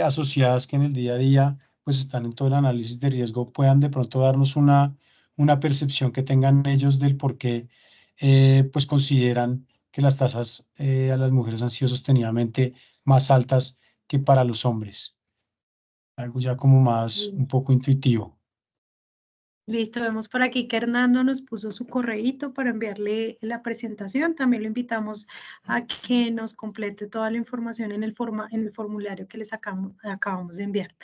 asociadas que en el día a día pues están en todo el análisis de riesgo, puedan de pronto darnos una percepción que tengan ellos del por qué pues consideran que las tasas a las mujeres han sido sostenidamente más altas que para los hombres. Algo ya como más un poco intuitivo. Listo, vemos por aquí que Hernando nos puso su correíto para enviarle la presentación. También lo invitamos a que nos complete toda la información en el formulario que les acabamos de enviar.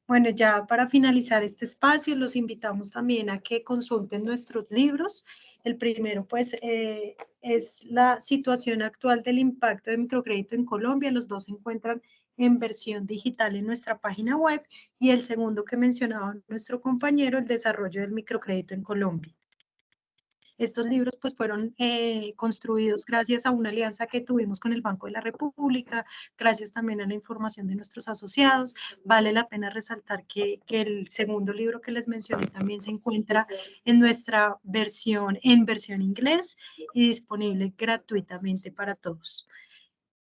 Bueno, ya para finalizar este espacio, los invitamos también a que consulten nuestros libros. El primero, pues, es la situación actual del impacto del microcrédito en Colombia. Los dos se encuentran en versión digital en nuestra página web. Y el segundo que mencionaba nuestro compañero, el desarrollo del microcrédito en Colombia. Estos libros pues fueron construidos gracias a una alianza que tuvimos con el Banco de la República, gracias también a la información de nuestros asociados. Vale la pena resaltar que el segundo libro que les mencioné también se encuentra en nuestra versión, inglés y disponible gratuitamente para todos.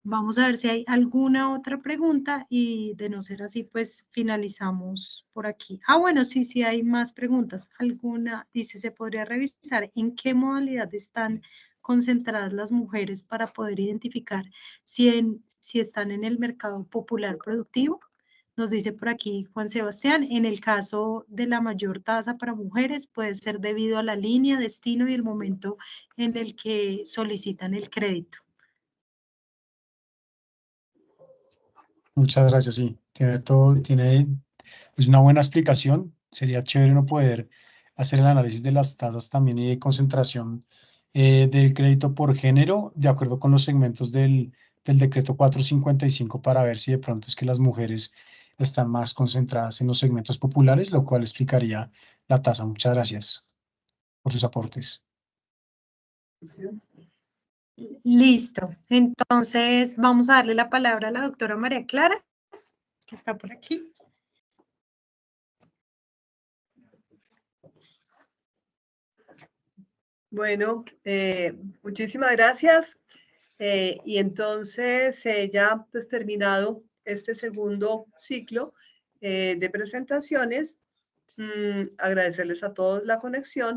Vamos a ver si hay alguna otra pregunta y de no ser así, pues finalizamos por aquí. Bueno, sí hay más preguntas. Alguna, dice, ¿se podría revisar en qué modalidad están concentradas las mujeres para poder identificar si están en el mercado popular productivo? Nos dice por aquí Juan Sebastián, en el caso de la mayor tasa para mujeres puede ser debido a la línea, destino y el momento en el que solicitan el crédito. Muchas gracias, sí. Tiene pues una buena explicación. Sería chévere no poder hacer el análisis de las tasas también y de concentración del crédito por género, de acuerdo con los segmentos del decreto 455, para ver si de pronto es que las mujeres están más concentradas en los segmentos populares, lo cual explicaría la tasa. Muchas gracias por sus aportes. Listo. Entonces, vamos a darle la palabra a la doctora María Clara, que está por aquí. Bueno, muchísimas gracias. Y entonces ya pues terminado este segundo ciclo de presentaciones, agradecerles a todos la conexión.